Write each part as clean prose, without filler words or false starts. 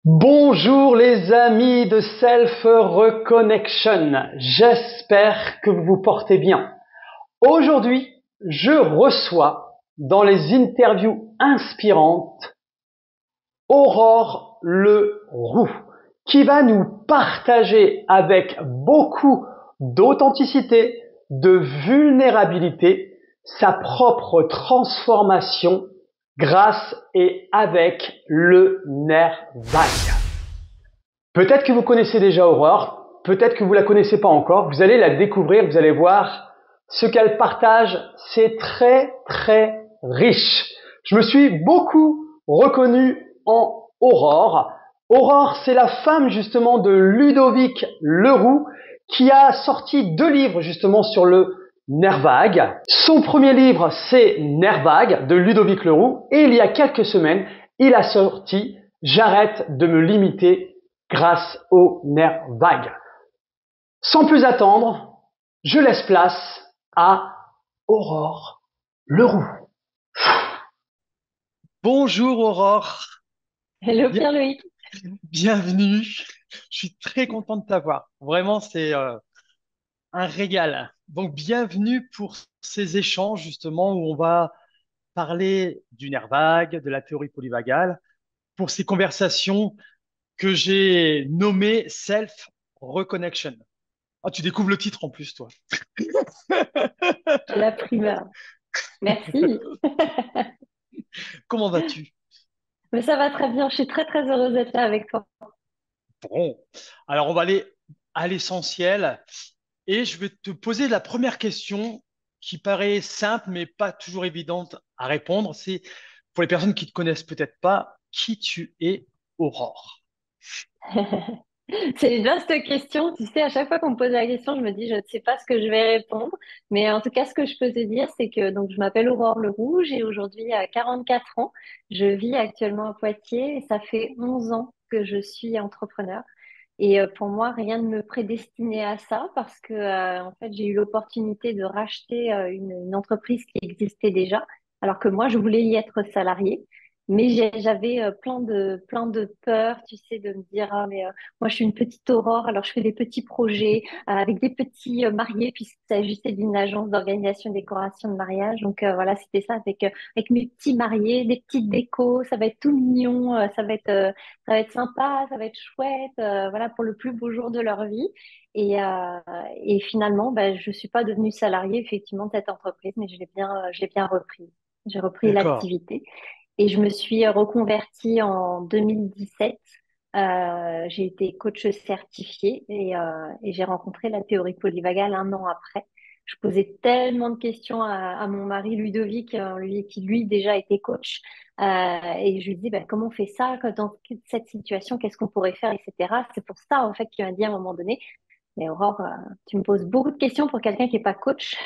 Bonjour les amis de Self Reconnection, j'espère que vous vous portez bien. Aujourd'hui, je reçois dans les interviews inspirantes Aurore Leroux qui va nous partager avec beaucoup d'authenticité, de vulnérabilité, sa propre transformation grâce et avec le nerf vague. Peut-être que vous connaissez déjà Aurore, peut-être que vous la connaissez pas encore, vous allez la découvrir, vous allez voir ce qu'elle partage, c'est très très riche. Je me suis beaucoup reconnu en Aurore. Aurore, c'est la femme justement de Ludovic Leroux qui a sorti 2 livres justement sur le nerf vague. Son premier livre, c'est Nerf vague de Ludovic Leroux et il y a quelques semaines, il a sorti J'arrête de me limiter grâce au nerf vague. Sans plus attendre, je laisse place à Aurore Leroux. Bonjour Aurore, Hello Bien- Pierre-Louis. bienvenue. Je suis très content de t'avoir. Vraiment, c'est un régal. Donc, bienvenue pour ces échanges justement où on va parler du nerf vague, de la théorie polyvagale, pour ces conversations que j'ai nommées Self-Reconnection. Ah, tu découvres le titre en plus, toi. J'ai la primeur. Merci. Comment vas-tu? Mais ça va très bien. Je suis très très heureuse d'être là avec toi. Bon, alors on va aller à l'essentiel et je vais te poser la première question qui paraît simple mais pas toujours évidente à répondre. C'est pour les personnes qui ne te connaissent peut-être pas, qui tu es, Aurore? C'est une vaste question. Tu sais, à chaque fois qu'on me pose la question, je me dis, je ne sais pas ce que je vais répondre. Mais en tout cas, ce que je peux te dire, c'est que donc, je m'appelle Aurore Leroux. J'ai aujourd'hui 44 ans. Je vis actuellement à Poitiers et ça fait 11 ans que je suis entrepreneur. Et pour moi, rien ne me prédestinait à ça parce que en fait, j'ai eu l'opportunité de racheter une entreprise qui existait déjà, alors que moi, je voulais y être salariée. Mais j'avais plein de peurs, tu sais, de me dire, ah, mais moi, je suis une petite Aurore, alors je fais des petits projets avec des petits mariés, puisqu'il s'agissait d'une agence d'organisation et décoration de mariage. Donc voilà, c'était ça, avec mes petits mariés, des petites décos, ça va être tout mignon, ça va être sympa, ça va être chouette, voilà, pour le plus beau jour de leur vie. Et finalement, ben, je suis pas devenue salariée effectivement de cette entreprise, mais je l'ai bien repris. J'ai repris D'accord. l'activité et je me suis reconvertie en 2017. J'ai été coach certifiée et j'ai rencontré la théorie polyvagale un an après. Je posais tellement de questions à mon mari Ludovic, qui lui déjà était coach. Et je lui dis, ben, comment on fait ça dans cette situation, qu'est-ce qu'on pourrait faire, etc. C'est pour ça, en fait, qu'il m'a dit à un moment donné, mais Aurore, tu me poses beaucoup de questions pour quelqu'un qui n'est pas coach.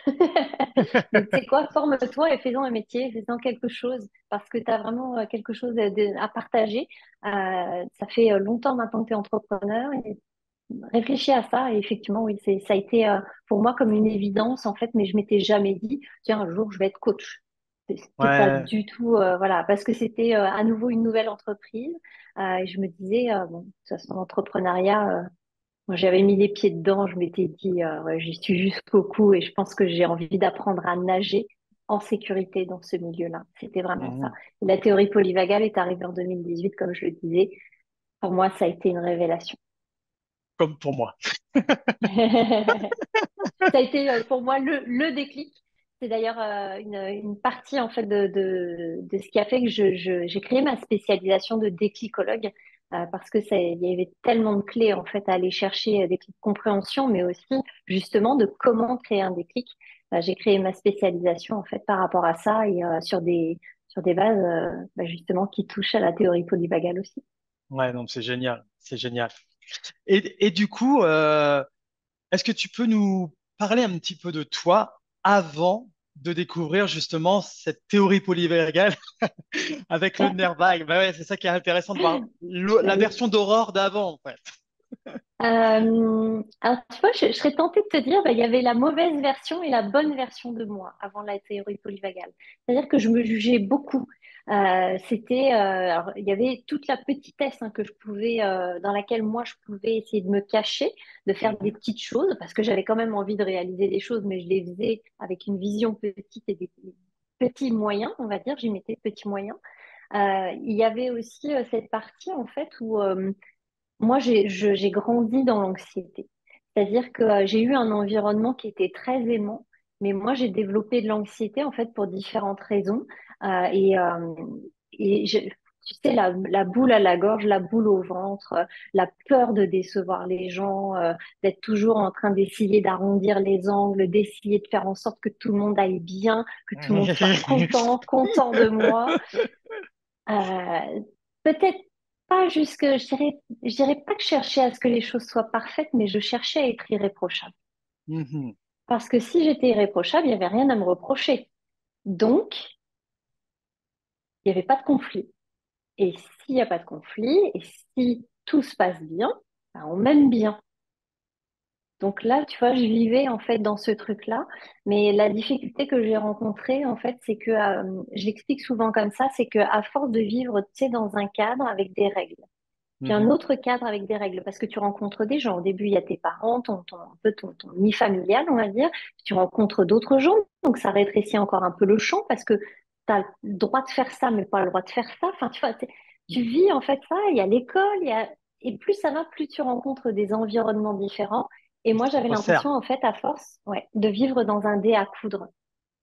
Donc, tu sais quoi, forme-toi et fais-en un métier, fais-en quelque chose, parce que tu as vraiment quelque chose à partager. Ça fait longtemps maintenant que tu es entrepreneur et réfléchis à ça. Et effectivement, oui, ça a été pour moi comme une évidence, en fait, mais je m'étais jamais dit, tiens, un jour, je vais être coach. C'était pas Ouais. du tout, voilà, parce que c'était à nouveau une nouvelle entreprise. Et je me disais, bon, de toute façon, l'entrepreneuriat, moi, j'avais mis les pieds dedans, je m'étais dit, ouais, j'y suis jusqu'au cou et je pense que j'ai envie d'apprendre à nager en sécurité dans ce milieu-là. C'était vraiment ça. Mhm. Et la théorie polyvagale est arrivée en 2018, comme je le disais. Pour moi, ça a été une révélation. Comme pour moi. Ça a été pour moi le déclic. C'est d'ailleurs une partie en fait de ce qui a fait que j'ai créé ma spécialisation de déclicologue parce que il y avait tellement de clés en fait à aller chercher des clés de compréhension, mais aussi justement de comment créer un déclic. J'ai créé ma spécialisation en fait par rapport à ça et sur des bases justement qui touchent à la théorie polyvagale aussi. Ouais, non, c'est génial. C'est génial. Et du coup, est-ce que tu peux nous parler un petit peu de toi avant de découvrir justement cette théorie polyvagale avec le nerf vague? Bah ouais, c'est ça qui est intéressant de voir la version d'Aurore d'avant, en fait. Alors, tu vois, je serais tentée de te dire, bah, il y avait la mauvaise version et la bonne version de moi avant la théorie polyvagale. C'est-à-dire que je me jugeais beaucoup. Alors, il y avait toute la petitesse hein, que je pouvais, dans laquelle moi je pouvais essayer de me cacher, de faire des Mhm. petites choses, parce que j'avais quand même envie de réaliser des choses, mais je les faisais avec une vision petite et des petits moyens, on va dire, j'y mettais de petits moyens. Il y avait aussi cette partie en fait où moi j'ai grandi dans l'anxiété. C'est-à-dire que j'ai eu un environnement qui était très aimant, mais moi j'ai développé de l'anxiété en fait pour différentes raisons. Euh, et euh, tu sais, la boule à la gorge, la boule au ventre, la peur de décevoir les gens, d'être toujours en train d'essayer d'arrondir les angles, d'essayer de faire en sorte que tout le monde aille bien, que tout le monde soit content de moi. Euh, Peut-être pas jusque, je dirais pas que je cherchais à ce que les choses soient parfaites, mais je cherchais à être irréprochable. Mhm. Parce que si j'étais irréprochable, il n'y avait rien à me reprocher. Donc, il n'y avait pas de conflit. Et s'il n'y a pas de conflit, et si tout se passe bien, ben, on m'aime bien. Donc là, tu vois, je vivais en fait dans ce truc-là. Mais la difficulté que j'ai rencontrée, en fait, c'est que, je l'explique souvent comme ça, c'est que à force de vivre, tu sais, dans un cadre avec des règles, puis un Mhm. autre cadre avec des règles, parce que tu rencontres des gens. Au début, il y a tes parents, un peu ton nid familial, on va dire. Puis tu rencontres d'autres gens, donc ça rétrécit encore un peu le champ, parce que tu as le droit de faire ça, mais pas le droit de faire ça. Enfin, tu vois, tu vis en fait ça, il y a l'école, et plus ça va, plus tu rencontres des environnements différents. Et Il moi, se j'avais l'impression, resserre. en fait, à force, ouais, de vivre dans un dé à coudre.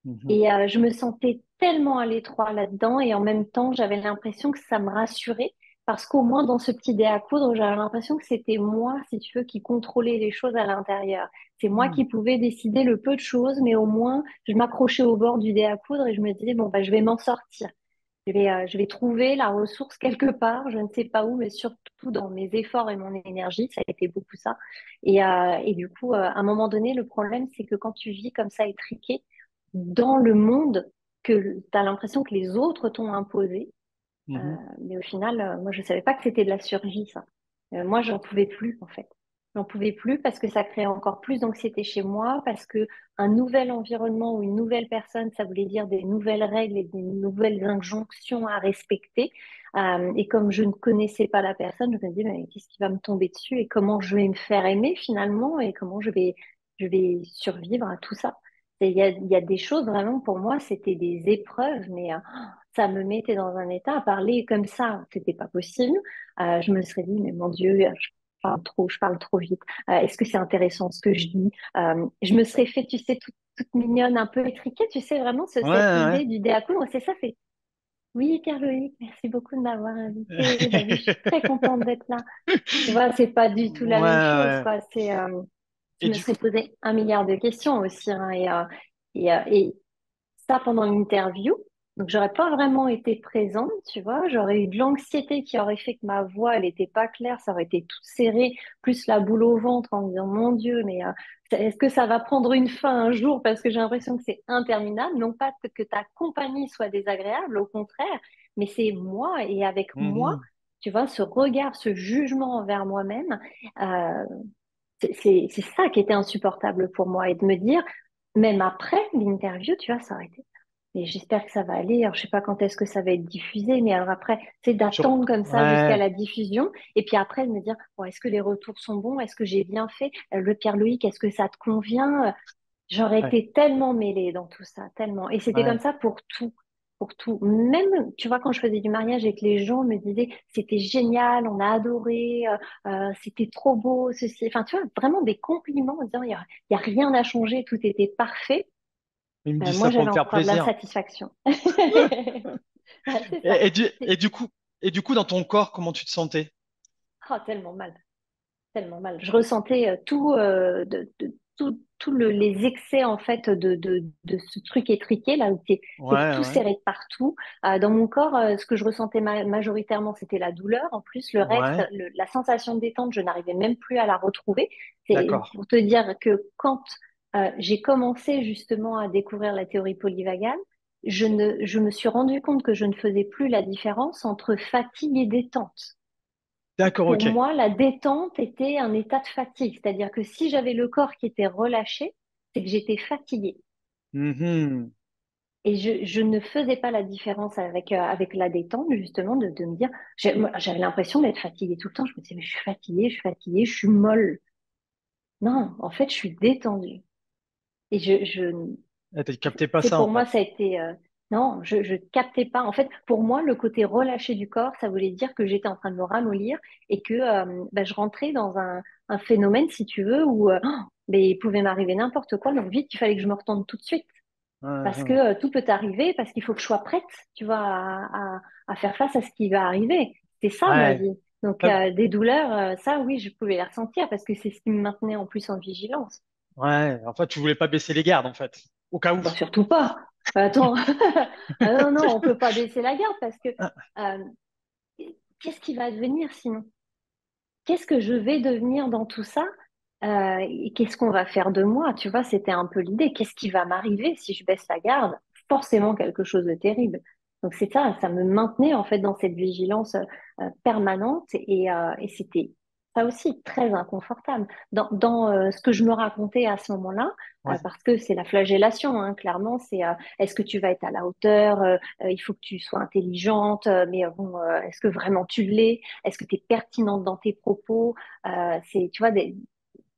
Mhm. Et je me sentais tellement à l'étroit là-dedans et en même temps, j'avais l'impression que ça me rassurait parce qu'au moins dans ce petit dé à coudre, j'avais l'impression que c'était moi, si tu veux, qui contrôlais les choses à l'intérieur. C'est moi Mhm. qui pouvais décider le peu de choses, mais au moins, je m'accrochais au bord du dé à coudre et je me disais, bon, bah, je vais m'en sortir. Je vais trouver la ressource quelque part, je ne sais pas où, mais surtout dans mes efforts et mon énergie, ça a été beaucoup ça. Et du coup, à un moment donné, le problème, c'est que quand tu vis comme ça étriqué dans le monde que tu as l'impression que les autres t'ont imposé, euh, Mhm. mais au final, moi, je savais pas que c'était de la survie, ça. Moi, j'en pouvais plus, en fait. J'en pouvais plus parce que ça créait encore plus d'anxiété chez moi, parce que un nouvel environnement ou une nouvelle personne, ça voulait dire des nouvelles règles et des nouvelles injonctions à respecter. Et comme je ne connaissais pas la personne, je me disais, mais qu'est-ce qui va me tomber dessus et comment je vais me faire aimer finalement et comment je vais survivre à tout ça. Il y a des choses vraiment pour moi, c'était des épreuves, mais ça me mettait dans un état à parler comme ça, c'était pas possible. Je me serais dit, mais mon Dieu, je parle trop vite. Est-ce que c'est intéressant ce que je dis? Je me serais fait, tu sais, toute mignonne, un peu étriquée, tu sais, vraiment, Ouais, cette ouais. idée du dé à coudre, c'est ça, c'est oui, Pierre-Loïc, merci beaucoup de m'avoir invité. Bah oui, je suis très contente d'être là. Tu vois, c'est pas du tout la Ouais, même chose, ouais. quoi. Je Et me du serais posé un milliard de questions aussi, hein, et ça pendant une interview. Donc, j'aurais pas vraiment été présente, tu vois. J'aurais eu de l'anxiété qui aurait fait que ma voix, elle était pas claire. Ça aurait été toute serrée, plus la boule au ventre en me disant, mon Dieu, mais est-ce que ça va prendre une fin un jour? Parce que j'ai l'impression que c'est interminable. Non pas que ta compagnie soit désagréable, au contraire, mais c'est moi et avec moi, Mhm. tu vois, ce regard, ce jugement envers moi-même. euh, c'est ça qui était insupportable pour moi et de me dire, même après l'interview, tu vois, ça aurait été. Et j'espère que ça va aller. Alors, je sais pas quand est-ce que ça va être diffusé, mais alors après, c'est d'attendre comme ça jusqu'à Ouais, la diffusion. Et puis après, de me dire, bon, est-ce que les retours sont bons? Est-ce que j'ai bien fait? Le Pierre-Loïc, est-ce que ça te convient? J'aurais ouais, été tellement mêlée dans tout ça, tellement. Et c'était comme ouais. ça pour tout, pour tout. Même, tu vois, quand je faisais du mariage et que les gens me disaient, c'était génial, on a adoré, c'était trop beau, ceci. Enfin, tu vois, vraiment des compliments en disant, il y a rien à changer, tout était parfait. Il me dit Moi, ça pour j'avais me faire encore de plaisir. l'insatisfaction. Ah, c'est ça. Et, et du, et du coup, et du coup, dans ton corps, comment tu te sentais? Oh, tellement mal. Tellement mal. Je ressentais les excès en fait de ce truc étriqué là où c'est Ouais, tout ouais, serré de partout. Dans mon corps, ce que je ressentais majoritairement, c'était la douleur. En plus, le reste, ouais. la sensation de détente, je n'arrivais même plus à la retrouver. C'est D'accord. pour te dire que quand j'ai commencé justement à découvrir la théorie polyvagale, je me suis rendu compte que je ne faisais plus la différence entre fatigue et détente. D'accord, Pour ok. moi, la détente était un état de fatigue. C'est-à-dire que si j'avais le corps qui était relâché, c'est que j'étais fatiguée. Mhm. Et je ne faisais pas la différence avec la détente, justement, de me dire, moi, j'avais l'impression d'être fatiguée tout le temps. Je me disais, mais je suis fatiguée, je suis molle. Non, en fait, je suis détendue. Et Ah, t'as capté pas c'est ça, en pour moi, fait. ça a été, non, je captais pas. En fait, pour moi, le côté relâché du corps, ça voulait dire que j'étais en train de me ramollir et que bah, je rentrais dans un phénomène, si tu veux, où mais il pouvait m'arriver n'importe quoi. Donc vite, il fallait que je me retourne tout de suite Ouais, parce que ouais. tout peut arriver, parce qu'il faut que je sois prête, tu vois, à faire face à ce qui va arriver. C'est ça ma Ouais. vie. Donc Ouais, des douleurs, ça oui, je pouvais les ressentir parce que c'est ce qui me maintenait en plus en vigilance. ouais. En fait, tu voulais pas baisser les gardes, en fait. Au cas où. Bah surtout pas. Attends, ah non, non, on peut pas baisser la garde parce que Ah, euh, qu'est-ce qui va advenir sinon? Qu'est-ce que je vais devenir dans tout ça? Et qu'est-ce qu'on va faire de moi? Tu vois, c'était un peu l'idée. Qu'est-ce qui va m'arriver si je baisse la garde? Forcément quelque chose de terrible. Donc c'est ça me maintenait en fait dans cette vigilance permanente et c'était ça aussi très inconfortable. Dans ce que je me racontais à ce moment-là, ouais. parce que c'est la flagellation, hein, clairement, c'est est-ce que tu vas être à la hauteur? Il faut que tu sois intelligente, mais bon, est-ce que vraiment tu l'es? Est-ce que tu es pertinente dans tes propos? C'est, tu vois,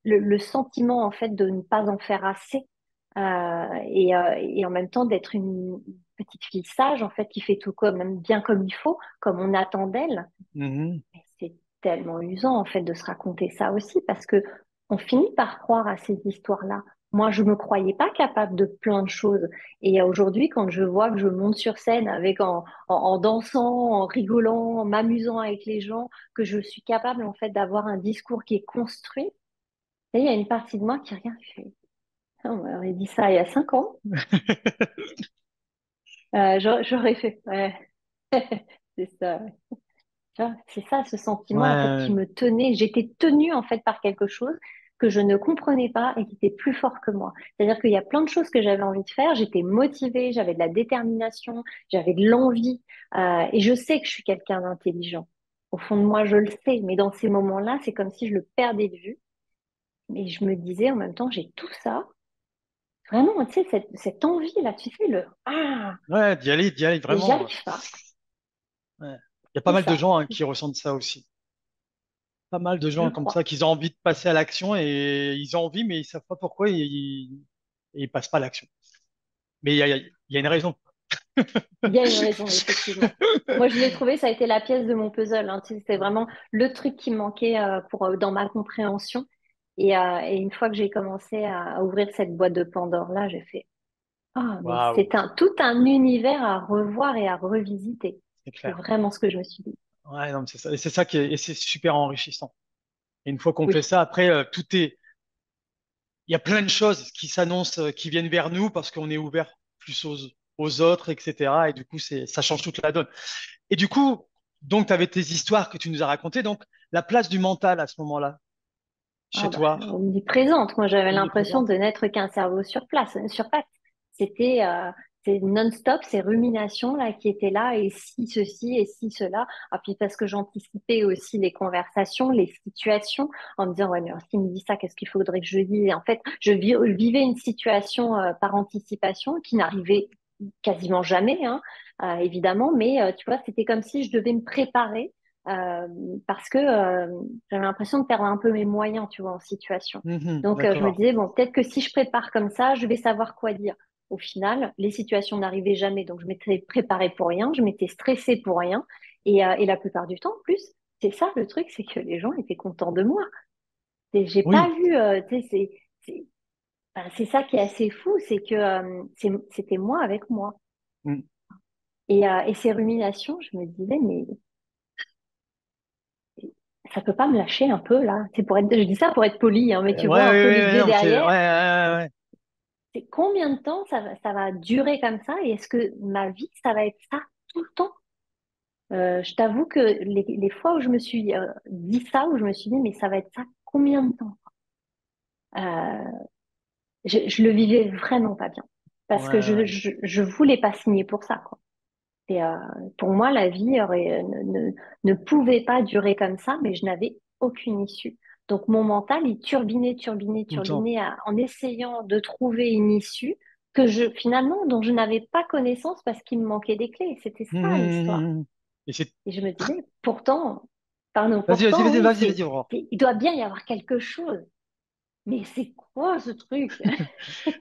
le sentiment en fait de ne pas en faire assez et en même temps d'être une petite fille sage en fait qui fait tout comme bien comme il faut, comme on attend d'elle. Mhm. Mais c'est tellement usant en fait de se raconter ça aussi parce que on finit par croire à ces histoires-là. Moi, je me croyais pas capable de plein de choses. Et aujourd'hui, quand je vois que je monte sur scène avec en dansant, en rigolant, en m'amusant avec les gens, que je suis capable en fait d'avoir un discours qui est construit, et il y a une partie de moi qui regarde et fait, ah, on m'aurait dit ça il y a 5 ans. J'aurais fait, ouais, c'est ça. Tu vois, c'est ça, ce sentiment en fait qui Ouais. me tenait. J'étais tenue en fait par quelque chose que je ne comprenais pas et qui était plus fort que moi. C'est-à-dire qu'il y a plein de choses que j'avais envie de faire. J'étais motivée, j'avais de la détermination, j'avais de l'envie. Et je sais que je suis quelqu'un d'intelligent. Au fond de moi, je le sais. Mais dans ces moments-là, c'est comme si je le perdais de vue. Mais je me disais en même temps, j'ai tout ça. Vraiment, tu sais, cette envie-là, tu sais, Ouais, d'y aller et j'y vraiment. arrive pas. Ouais. Il y a pas C'est mal de ça, gens hein, qui ressentent ça aussi. Pas mal de je gens comme ça crois. qui ont envie de passer à l'action et ils ont envie, mais ils savent pas pourquoi et ils passent pas à l'action. Mais il y a une raison. Il y a une raison, effectivement. Moi, je l'ai trouvé, ça a été la pièce de mon puzzle, hein. Tu sais, c'est vraiment le truc qui me manquait dans ma compréhension. Et une fois que j'ai commencé à ouvrir cette boîte de Pandore-là, j'ai fait, ah, mais Waouh, c'est tout un univers à revoir et à revisiter. c'est C'est clair. vraiment ce que je me suis dit. Ouais, non, mais c'est ça. Et c'est ça et c'est super enrichissant. Et une fois qu'on fait Oui. ça, après, il y a plein de choses qui s'annoncent, qui viennent vers nous parce qu'on est ouvert plus aux autres, etc. Et du coup, ça change toute la donne. Et du coup, donc, tu avais tes histoires que tu nous as racontées. Donc, la place du mental à ce moment-là, Ah chez bah, toi, omniprésente. Moi, j'avais l'impression omniprésente. de n'être qu'un cerveau sur place, sur pattes. C'était c'est non-stop, ces ruminations là qui étaient là, et si ceci, et si cela. Ah, puis parce que j'anticipais aussi les conversations, les situations, en me disant, ouais, mais alors, s'il me dit ça, qu'est-ce qu'il faudrait que je dise? Et en fait, je vivais une situation par anticipation qui n'arrivait quasiment jamais, hein, évidemment, mais tu vois, c'était comme si je devais me préparer euh, parce que j'avais l'impression de perdre un peu mes moyens, tu vois, en situation. Mhm, Donc, je me d'accord. disais, bon, peut-être que si je prépare comme ça, je vais savoir quoi dire. Au final, les situations n'arrivaient jamais, donc je m'étais préparée pour rien, je m'étais stressée pour rien. Et la plupart du temps, en plus, c'est ça le truc, c'est que les gens étaient contents de moi. J'ai pas Oui. eu, tu sais, c'est ça qui est assez fou, c'est que c'était moi avec moi. Mm. Et ces ruminations, je me disais, mais ça peut pas me lâcher un peu là. Je dis ça pour être poli, hein, mais Ouais, tu ouais, vois un peu ouais, l'idée non, mais ouais, derrière. ouais, ouais. C'est combien de temps ça va durer comme ça et est-ce que ma vie, ça va être ça tout le temps? Je t'avoue que les fois où je me suis dit ça, où je me suis dit, mais ça va être ça combien de temps? Euh, je le vivais vraiment pas bien Ouais, parce que ouais. je voulais pas signer pour ça, quoi. Et pour moi, la vie ne pouvait pas durer comme ça, mais je n'avais aucune issue. Donc mon mental, il turbinait, turbinait, Tout le temps. turbinait en essayant de trouver une issue finalement, dont je n'avais pas connaissance parce qu'il me manquait des clés. C'était Hum, ça l'histoire. hum, hum. Et c'est... Et je me disais, pourtant, pardon, Vas-y, vas-y, pourtant, vas-y, oui, vas-y, vas-y, Aurore. il doit bien y avoir quelque chose. Mais c'est quoi ce truc?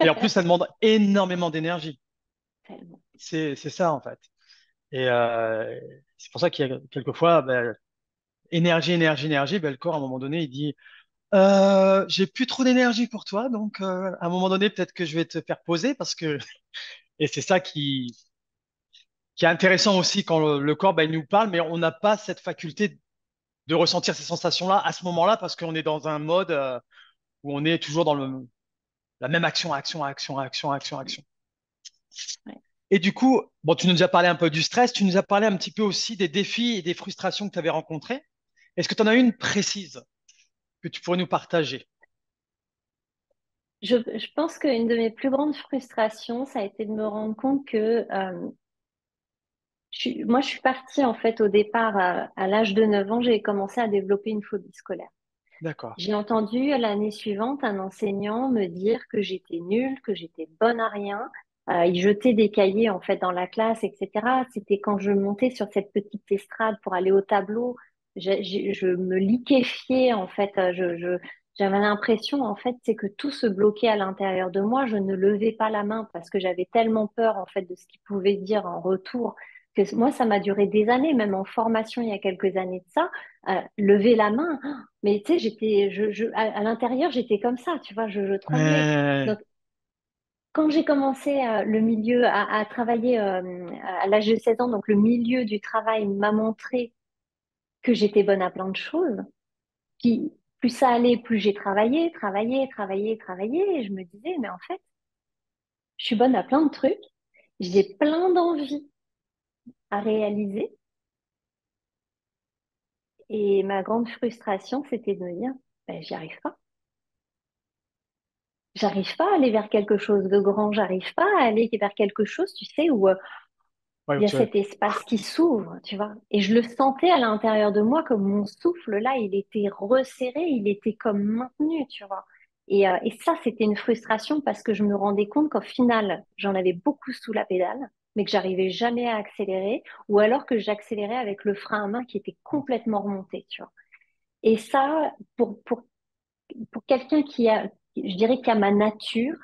Et en plus, ça demande énormément d'énergie. Tellement. C'est ça, en fait. Et c'est pour ça qu'il y a quelquefois, ben, énergie, énergie, énergie, ben, le corps, à un moment donné, il dit, j'ai plus trop d'énergie pour toi, donc à un moment donné, peut-être que je vais te faire poser parce que... Et c'est ça qui est intéressant aussi quand le corps, ben, il nous parle, mais on n'a pas cette faculté de ressentir ces sensations-là à ce moment-là parce qu'on est dans un mode où on est toujours dans la même action, action, action, action, action, action. Ouais. Et du coup, bon, tu nous as parlé un peu du stress, tu nous as parlé un petit peu aussi des défis et des frustrations que tu avais rencontrées. Est-ce que tu en as une précise que tu pourrais nous partager? Je pense qu'une de mes plus grandes frustrations, ça a été de me rendre compte que moi, je suis partie en fait au départ à l'âge de 9 ans, j'ai commencé à développer une phobie scolaire. D'accord. J'ai entendu l'année suivante un enseignant me dire que j'étais nulle, que j'étais bonne à rien. Il jetait des cahiers en fait dans la classe, etc. C'était quand je montais sur cette petite estrade pour aller au tableau, je me liquéfiais en fait. J'avais l'impression en fait c'est que tout se bloquait à l'intérieur de moi. Je ne levais pas la main parce que j'avais tellement peur en fait de ce qu'il pouvait dire en retour que moi ça m'a duré des années, même en formation il y a quelques années de ça. Lever la main. Mais tu sais, à l'intérieur, j'étais comme ça, tu vois, je tremblais. Euh, Donc, quand j'ai commencé le milieu à travailler à l'âge de 16 ans, donc le milieu du travail m'a montré que j'étais bonne à plein de choses. Puis, plus ça allait, plus j'ai travaillé, travaillé, travaillé, travaillé. Et je me disais, mais en fait, je suis bonne à plein de trucs. J'ai plein d'envies à réaliser. Et ma grande frustration, c'était de me dire, ben, j'y arrive pas. J'arrive pas à aller vers quelque chose de grand, j'arrive pas à aller vers quelque chose, tu sais, où ouais, il y a cet espace qui s'ouvre, tu vois. Et je le sentais à l'intérieur de moi comme mon souffle, là, il était resserré, il était comme maintenu, tu vois. Et ça, c'était une frustration parce que je me rendais compte qu'au final, j'en avais beaucoup sous la pédale, mais que j'arrivais jamais à accélérer, ou alors que j'accélérais avec le frein à main qui était complètement remonté, tu vois. Et ça, pour quelqu'un qui a, je dirais, qui a ma nature,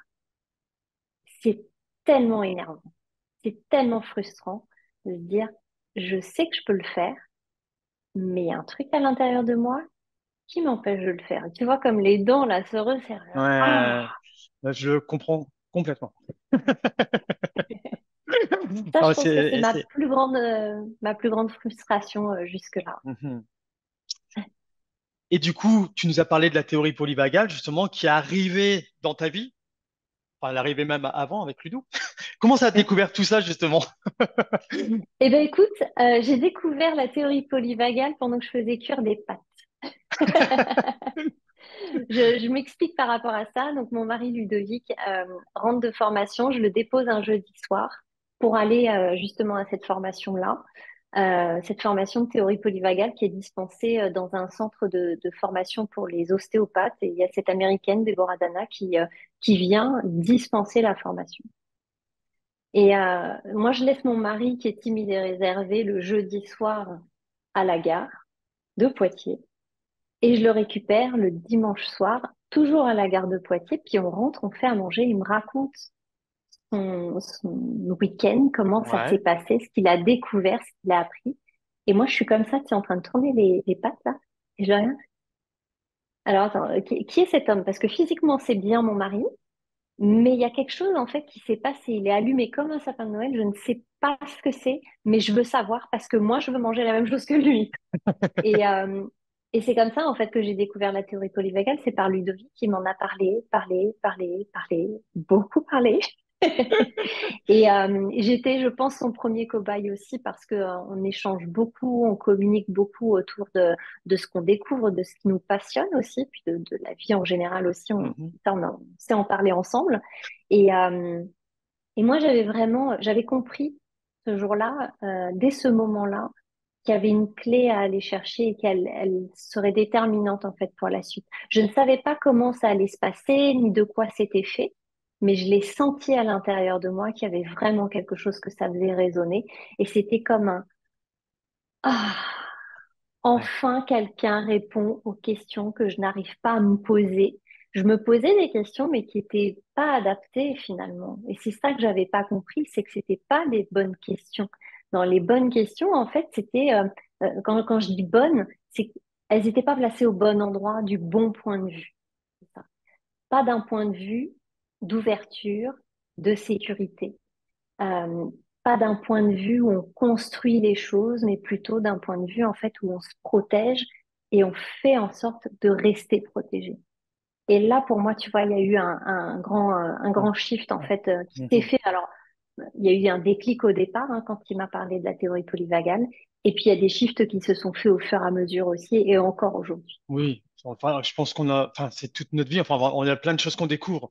c'est tellement énervant, c'est tellement frustrant de se dire, je sais que je peux le faire, mais il y a un truc à l'intérieur de moi qui m'empêche de le faire. Tu vois, comme les dents, là, se resserrent. Ah, ouais, je comprends complètement. ça, je Ah, pense que c'est c'est... ma plus grande frustration jusque-là. Mhm. Et du coup, tu nous as parlé de la théorie polyvagale, justement, qui est arrivée dans ta vie. Enfin, elle arrivait même avant avec Ludo. Comment ça a découvert tout ça, justement? Eh ben, écoute, j'ai découvert la théorie polyvagale pendant que je faisais cuire des pâtes. Je m'explique par rapport à ça. Donc, mon mari Ludovic rentre de formation. Je le dépose un jeudi soir pour aller justement à cette formation-là, cette formation de théorie polyvagale qui est dispensée dans un centre de formation pour les ostéopathes. Et il y a cette américaine, Deborah Dana, qui vient dispenser la formation. Et moi, je laisse mon mari, qui est timide et réservé, le jeudi soir à la gare de Poitiers. Et je le récupère le dimanche soir, toujours à la gare de Poitiers, puis on rentre, on fait à manger, il me raconte son week-end, comment ça s'est Ouais. passé, ce qu'il a découvert, ce qu'il a appris. Et moi, je suis comme ça, tu es en train de tourner les pattes là, et je regarde. Alors attends, qui est cet homme? Parce que physiquement, c'est bien mon mari, mais il y a quelque chose en fait qui s'est passé. Il est allumé comme un sapin de Noël, je ne sais pas ce que c'est, mais je veux savoir parce que moi, je veux manger la même chose que lui. Et, euh, et c'est comme ça, en fait, que j'ai découvert la théorie polyvagale. C'est par Ludovic qui m'en a parlé, parlé, parlé, parlé, beaucoup parlé. Et j'étais, je pense, son premier cobaye aussi parce que on échange beaucoup, on communique beaucoup autour de ce qu'on découvre, de ce qui nous passionne aussi, puis de la vie en général aussi. Mhm. On sait en parler ensemble. Et, euh, et moi, j'avais compris ce jour-là, dès ce moment-là, qu'il y avait une clé à aller chercher et elle serait déterminante en fait pour la suite. Je ne savais pas comment ça allait se passer, ni de quoi c'était fait, mais je l'ai senti à l'intérieur de moi qu'il y avait vraiment quelque chose que ça faisait résonner. Et c'était comme un ah, Ouais. enfin quelqu'un répond aux questions que je n'arrive pas à me poser. Je me posais des questions, mais qui n'étaient pas adaptées finalement. Et c'est ça que j'avais pas compris, c'est que c'était pas les bonnes questions. Dans les bonnes questions, en fait, c'était quand je dis bonnes, c'est qu'elles n'étaient pas placées au bon endroit, du bon point de vue. C'est ça. Pas d'un point de vue d'ouverture, de sécurité. Euh, Pas d'un point de vue où on construit les choses, mais plutôt d'un point de vue en fait où on se protège et on fait en sorte de rester protégé. Et là, pour moi, tu vois, il y a eu un Ouais. grand shift en Ouais. fait qui s'est Mhm. fait. Alors, il y a eu un déclic au départ quand il m'a parlé de la théorie polyvagale, et puis il y a des shifts qui se sont faits au fur et à mesure aussi, et encore aujourd'hui. Oui, enfin, je pense enfin, c'est toute notre vie. Enfin, on a plein de choses qu'on découvre.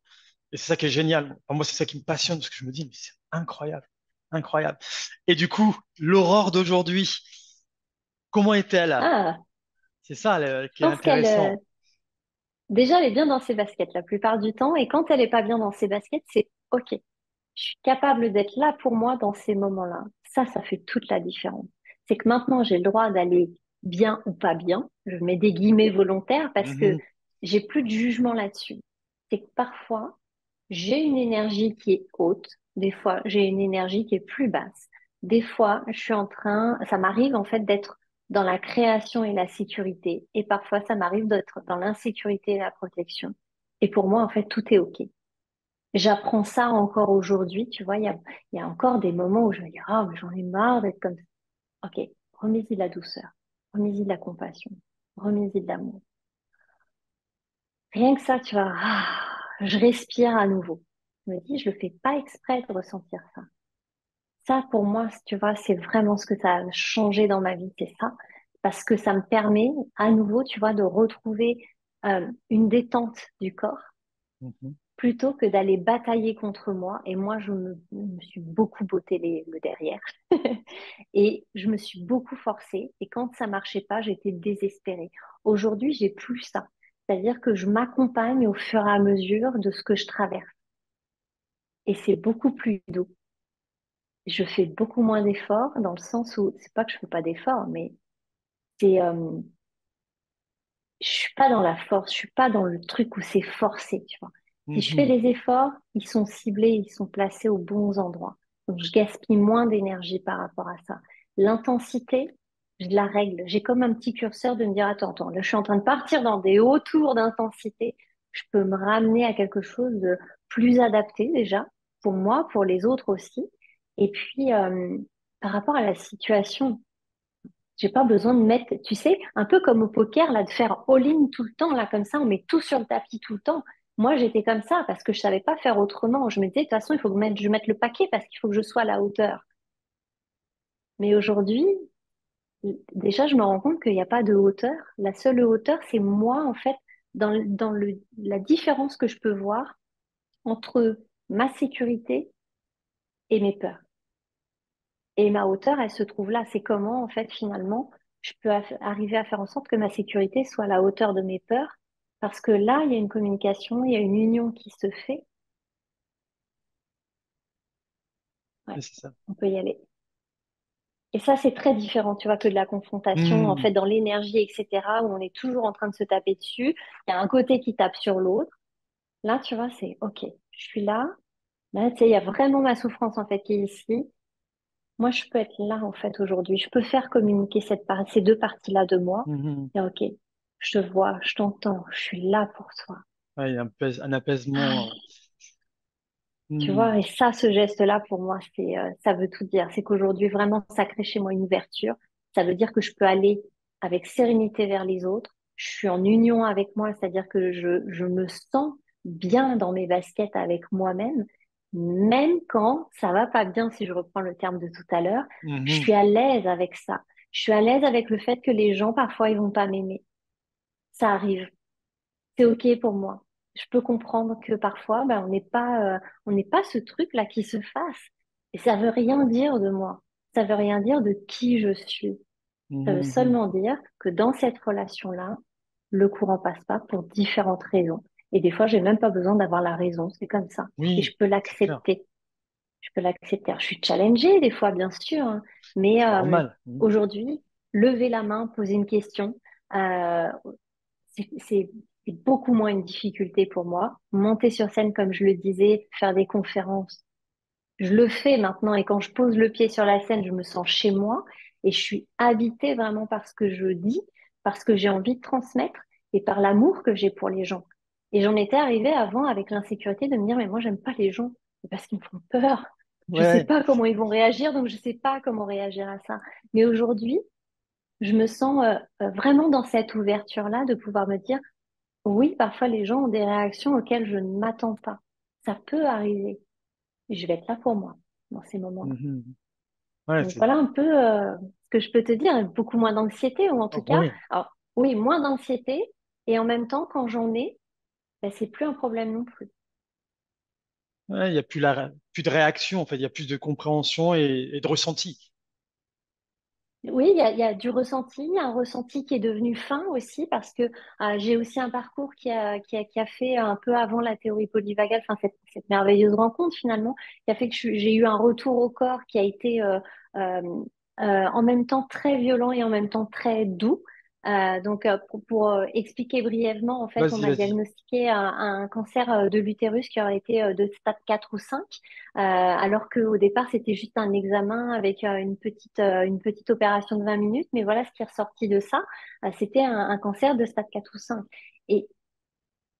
Et c'est ça qui est génial. Enfin, moi, c'est ça qui me passionne parce que je me dis, mais c'est incroyable, incroyable. Et du coup, l'aurore d'aujourd'hui, comment est-elle? Ah, C'est ça qui je est pense qu'elle intéressant. déjà elle est bien dans ses baskets la plupart du temps, et quand elle est pas bien dans ses baskets, c'est OK. Je suis capable d'être là pour moi dans ces moments-là. Ça fait toute la différence. C'est que maintenant, j'ai le droit d'aller bien ou pas bien. Je mets des guillemets volontaires parce que Mhm. j'ai plus de jugement là-dessus. C'est que parfois, j'ai une énergie qui est haute. Des fois, j'ai une énergie qui est plus basse. Des fois, je suis en train, ça m'arrive en fait d'être dans la création et la sécurité. Et parfois, ça m'arrive d'être dans l'insécurité et la protection. Et pour moi, en fait, tout est OK. J'apprends ça encore aujourd'hui, tu vois, il y a encore des moments où je me dis, ah, mais j'en ai marre d'être comme ça. Ok, remets-y de la douceur, remets-y de la compassion, remets-y de l'amour. Rien que ça, tu vois, je respire à nouveau. Je me dis, je le fais pas exprès de ressentir ça. Ça, pour moi, tu vois, c'est vraiment ce que ça a changé dans ma vie, c'est ça. Parce que ça me permet à nouveau, tu vois, de retrouver une détente du corps Mhm. plutôt que d'aller batailler contre moi. Et moi, me suis beaucoup botté le derrière. Et je me suis beaucoup forcée. Et quand ça marchait pas, j'étais désespérée. Aujourd'hui, j'ai plus ça. C'est-à-dire que je m'accompagne au fur et à mesure de ce que je traverse. Et c'est beaucoup plus doux. Je fais beaucoup moins d'efforts dans le sens où, c'est pas que je fais pas d'efforts, mais c'est, je suis pas dans la force, je suis pas dans le truc où c'est forcé, tu vois. Si je fais Mhm. des efforts, ils sont ciblés, ils sont placés aux bons endroits. Donc, je gaspille moins d'énergie par rapport à ça. L'intensité, je la règle. J'ai comme un petit curseur de me dire, attends, là, je suis en train de partir dans des hauts tours d'intensité. Je peux me ramener à quelque chose de plus adapté déjà, pour moi, pour les autres aussi. Et puis, par rapport à la situation, j'ai pas besoin de mettre, tu sais, un peu comme au poker, là, de faire all-in tout le temps, là, comme ça, on met tout sur le tapis tout le temps. Moi, j'étais comme ça parce que je savais pas faire autrement. Je me disais, de toute façon, il faut que je mette le paquet parce qu'il faut que je sois à la hauteur. Mais aujourd'hui, déjà, je me rends compte qu'il n'y a pas de hauteur. La seule hauteur, c'est moi, en fait, la différence que je peux voir entre ma sécurité et mes peurs. Et ma hauteur, elle se trouve là. C'est comment, en fait, finalement, je peux arriver à faire en sorte que ma sécurité soit à la hauteur de mes peurs. Parce que là, il y a une communication, il y a une union qui se fait. Ouais, C'est ça. on peut y aller. Et ça, c'est très différent, tu vois, que de la confrontation, en Mhm. fait, dans l'énergie, etc., où on est toujours en train de se taper dessus. Il y a un côté qui tape sur l'autre. Là, tu vois, c'est OK, je suis là. Là, tu sais, il y a vraiment ma souffrance, en fait, qui est ici. Moi, je peux être là, en fait, aujourd'hui. Je peux faire communiquer ces deux parties-là de moi. Mhm. Et OK, je te vois, je t'entends, je suis là pour toi. Ouais, il y a un apaisement. Tu Mhm. vois, et ça, ce geste-là, pour moi, ça veut tout dire. C'est qu'aujourd'hui, vraiment, ça crée chez moi une ouverture. Ça veut dire que je peux aller avec sérénité vers les autres. Je suis en union avec moi, c'est-à-dire que je me sens bien dans mes baskets avec moi-même, même quand ça va pas bien, si je reprends le terme de tout à l'heure. Je Mhm. suis à l'aise avec ça. Je suis à l'aise avec le fait que les gens, parfois, ils vont pas m'aimer. Ça arrive. C'est OK pour moi. Je peux comprendre que parfois, ben, on n'est pas ce truc-là qui se fasse. Et ça veut rien dire de moi. Ça veut rien dire de qui je suis. Ça veut Mhm. seulement dire que dans cette relation-là, le courant passe pas pour différentes raisons. Et des fois, j'ai même pas besoin d'avoir la raison, c'est comme ça. Et je Oui, peux c'est clair. l'accepter. Je peux l'accepter. Alors, je suis challengée des fois, bien sûr, hein, mais C'est normal. aujourd'hui, lever la main, poser une question, euh, c'est beaucoup moins une difficulté pour moi. Monter sur scène, comme je le disais, faire des conférences, je le fais maintenant et quand je pose le pied sur la scène, je me sens chez moi et je suis habitée vraiment par ce que je dis, parce que j'ai envie de transmettre et par l'amour que j'ai pour les gens. Et j'en étais arrivée avant avec l'insécurité de me dire, mais moi, j'aime pas les gens parce qu'ils me font peur. Je sais Ouais, pas comment ils vont réagir, donc je sais pas comment réagir à ça. Mais aujourd'hui, je me sens vraiment dans cette ouverture-là de pouvoir me dire, oui, parfois les gens ont des réactions auxquelles je ne m'attends pas. Ça peut arriver. Je vais être là pour moi dans ces moments-là. mhm. Ouais, Donc voilà un peu ce que je peux te dire. Beaucoup moins d'anxiété, ou en tout oh, cas, oui. alors oui, moins d'anxiété, et en même temps, quand j'en ai, ben, c'est plus un problème non plus. Ouais, il y a plus de réaction, en fait, il y a plus de compréhension et de ressenti. Oui, il y a du ressenti, un ressenti qui est devenu fin aussi, parce que j'ai aussi un parcours qui a fait un peu avant la théorie polyvagale, enfin cette merveilleuse rencontre finalement, qui a fait que j'ai eu un retour au corps qui a été euh, en même temps très violent et en même temps très doux. Donc pour expliquer brièvement, en fait, on Vas-y, m'a vas-y. diagnostiqué un cancer de l'utérus qui aurait été de stade 4 ou 5. Alors qu'au départ, c'était juste un examen avec une petite opération de 20 minutes. Mais voilà, ce qui est ressorti de ça, c'était un cancer de stade 4 ou 5. Et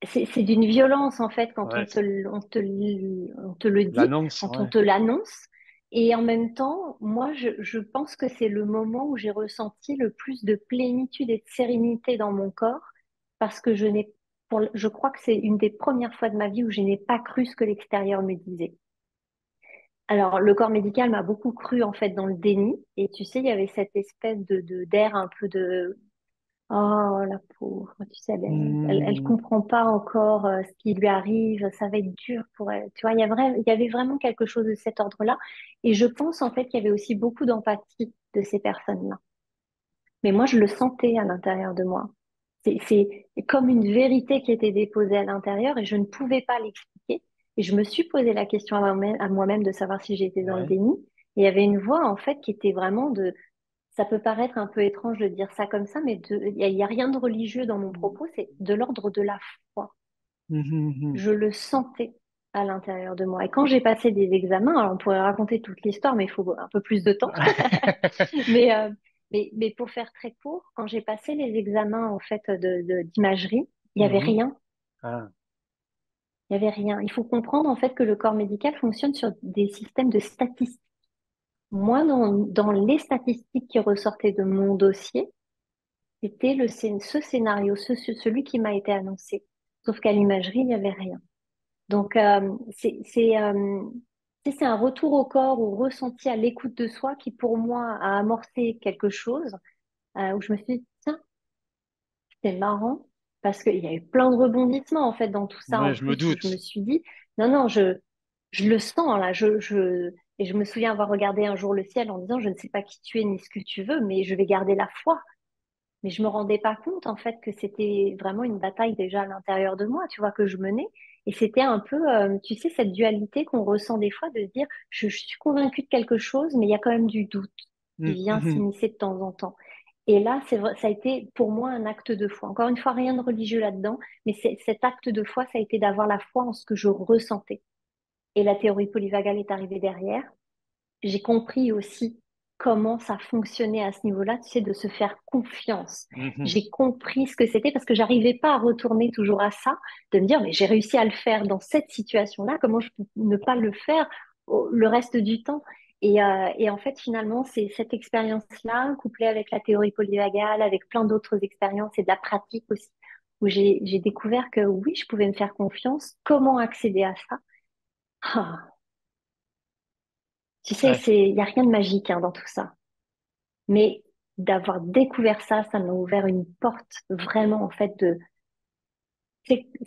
c'est d'une violence, en fait, quand Ouais, on te le dit, l'annonce, quand on ouais. te l'annonce. Et en même temps, moi, je pense que c'est le moment où j'ai ressenti le plus de plénitude et de sérénité dans mon corps, parce que je crois que c'est une des premières fois de ma vie où je n'ai pas cru ce que l'extérieur me disait. Alors, le corps médical m'a beaucoup cru en fait dans le déni. Et tu sais, il y avait cette espèce d'air un peu de oh la pauvre, tu sais, elle Hmm, comprend pas encore ce qui lui arrive, ça va être dur pour elle. Tu vois, il y avait vraiment quelque chose de cet ordre-là. Et je pense en fait qu'il y avait aussi beaucoup d'empathie de ces personnes-là. Mais moi, je le sentais à l'intérieur de moi. C'est comme une vérité qui était déposée à l'intérieur et je ne pouvais pas l'expliquer. Et je me suis posé la question à moi-même de savoir si j'étais dans le ouais. déni. Et il y avait une voix, en fait, qui était vraiment ça peut paraître un peu étrange de dire ça comme ça, mais il y a rien de religieux dans mon propos, c'est de l'ordre de la foi. Mhm, mhm. Je le sentais à l'intérieur de moi. Et quand j'ai passé des examens, alors on pourrait raconter toute l'histoire, mais il faut un peu plus de temps. Mais, mais pour faire très court, quand j'ai passé les examens en fait d'imagerie, il n'y avait Mhm. rien. Ah, Il n'y avait rien. Il faut comprendre en fait que le corps médical fonctionne sur des systèmes de statistiques. Moi, dans les statistiques qui ressortaient de mon dossier, c'était ce scénario, celui qui m'a été annoncé. Sauf qu'à l'imagerie, il n'y avait rien. Donc, c'est un retour au corps ou ressenti à l'écoute de soi qui, pour moi, a amorcé quelque chose où je me suis dit, tiens, c'est marrant parce qu'il y a eu plein de rebondissements en fait dans tout ça ouais, en je me plus où je me doute. suis dit non non je le sens là et je me souviens avoir regardé un jour le ciel en disant je ne sais pas qui tu es ni ce que tu veux mais je vais garder la foi mais je me rendais pas compte en fait que c'était vraiment une bataille déjà à l'intérieur de moi tu vois que je menais et c'était un peu tu sais cette dualité qu'on ressent des fois de se dire je suis convaincue de quelque chose mais il y a quand même du doute qui vient Mhm. s'immiscer de temps en temps. Et là, c'est vrai, ça a été pour moi un acte de foi. Encore une fois, rien de religieux là-dedans, mais cet acte de foi, ça a été d'avoir la foi en ce que je ressentais. Et la théorie polyvagale est arrivée derrière. J'ai compris aussi comment ça fonctionnait à ce niveau-là, tu sais, de se faire confiance. Mhm. J'ai compris ce que c'était parce que j'arrivais pas à retourner toujours à ça, de me dire, mais j'ai réussi à le faire dans cette situation-là, comment je peux ne pas le faire le reste du temps? Et en fait, finalement, c'est cette expérience-là, couplée avec la théorie polyvagale, avec plein d'autres expériences et de la pratique aussi, où j'ai découvert que oui, je pouvais me faire confiance. Comment accéder à ça? Ah, tu sais, Ouais, il y a rien de magique hein, dans tout ça. Mais d'avoir découvert ça, ça m'a ouvert une porte vraiment, en fait,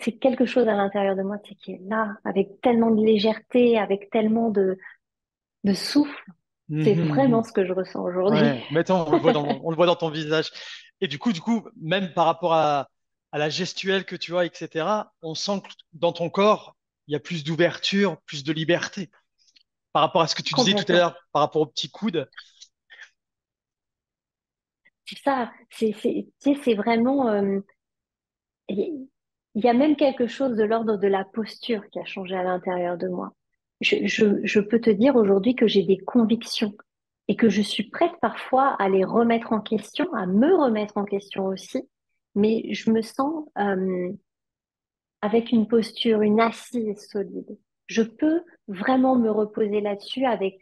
c'est quelque chose à l'intérieur de moi, tu sais, qui est là, avec tellement de légèreté, avec tellement de souffle. C'est mhm, vraiment mhm. ce que je ressens aujourd'hui. Ouais, mais attends, on le voit dans ton visage. Et du coup, même par rapport à à la gestuelle que tu as, etc., on sent que dans ton corps, il y a plus d'ouverture, plus de liberté. Par rapport à ce que tu disais tout à Complètement. l'heure, par rapport au petit coude. C'est ça, tu sais, c'est vraiment, il il y a même quelque chose de l'ordre de la posture qui a changé à l'intérieur de moi. Je peux te dire aujourd'hui que j'ai des convictions et que je suis prête parfois à les remettre en question, à me remettre en question aussi, mais je me sens avec une posture, une assise solide. Je peux vraiment me reposer là-dessus avec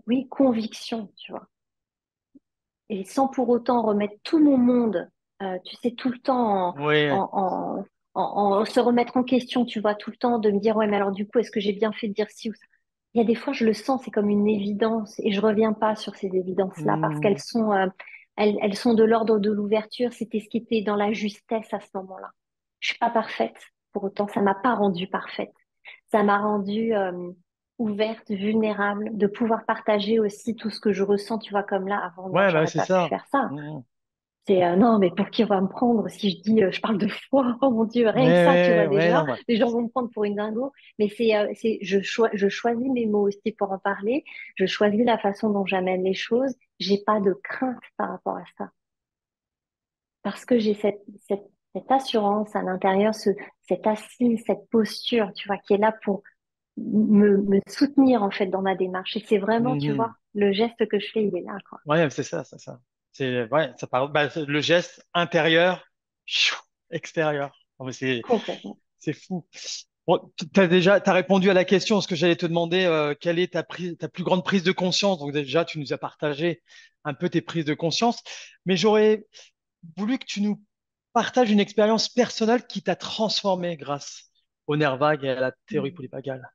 oui, conviction, tu vois, et sans pour autant remettre tout mon monde, tu sais, tout le temps Oui, en se remettre en question, tu vois, tout le temps de me dire, ouais, mais alors du coup, est-ce que j'ai bien fait de dire ci ou ça? Il y a des fois, je le sens, c'est comme une évidence et je reviens pas sur ces évidences-là parce qu'elles hmm, sont, elles sont de l'ordre de l'ouverture. C'était ce qui était dans la justesse à ce moment-là. Je suis pas parfaite. Pour autant, ça m'a pas rendue parfaite. Ça m'a rendue ouverte, vulnérable, de pouvoir partager aussi tout ce que je ressens, tu vois, comme là, avant, non, ouais, bah, j'aurais c'est pas pu ça. faire ça. Hmm. C'est non, mais pour qui on va me prendre si je dis, je parle de foi, oh mon Dieu, rien que ça, tu Ouais, vois ouais, déjà, non, bah, les gens vont me prendre pour une dingo. Mais je choisis mes mots aussi pour en parler. Je choisis la façon dont j'amène les choses. J'ai pas de crainte par rapport à ça parce que j'ai cette assurance à l'intérieur, cette assise, cette posture, tu vois, qui est là pour me soutenir en fait dans ma démarche. Et c'est vraiment, tu vois, mhm. le geste que je fais, il est là, quoi. Ouais, c'est ça, c'est ça. C'est, ouais, ça parle, bah, c'est le geste intérieur, chou, extérieur. Non, mais Complètement. c'est fou. Bon, t'as répondu à la question, ce que j'allais te demander, quelle est ta plus grande prise de conscience? Donc déjà, tu nous as partagé un peu tes prises de conscience, mais j'aurais voulu que tu nous partages une expérience personnelle qui t'a transformé grâce au nerf vague et à la théorie Mm. polyvagale.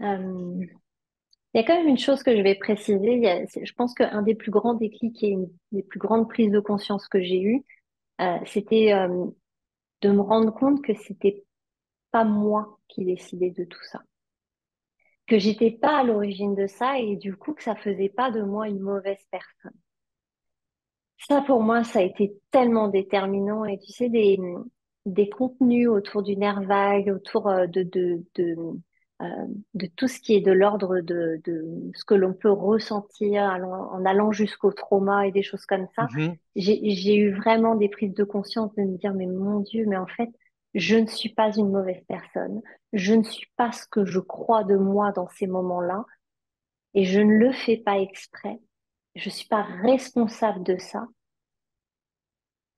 Euh, Il y a quand même une chose que je vais préciser. Je pense qu'un des plus grands déclics et une des plus grandes prises de conscience que j'ai eues, c'était de me rendre compte que c'était pas moi qui décidais de tout ça, que j'étais pas à l'origine de ça et du coup que ça faisait pas de moi une mauvaise personne. Ça, pour moi, ça a été tellement déterminant. Et tu sais, des contenus autour du nerf vague, autour euh, de tout ce qui est de l'ordre de ce que l'on peut ressentir en allant jusqu'au trauma et des choses comme ça. Mhm, J'ai eu vraiment des prises de conscience de me dire, mais mon Dieu, mais en fait, je ne suis pas une mauvaise personne. Je ne suis pas ce que je crois de moi dans ces moments-là. Et je ne le fais pas exprès. Je suis pas responsable de ça.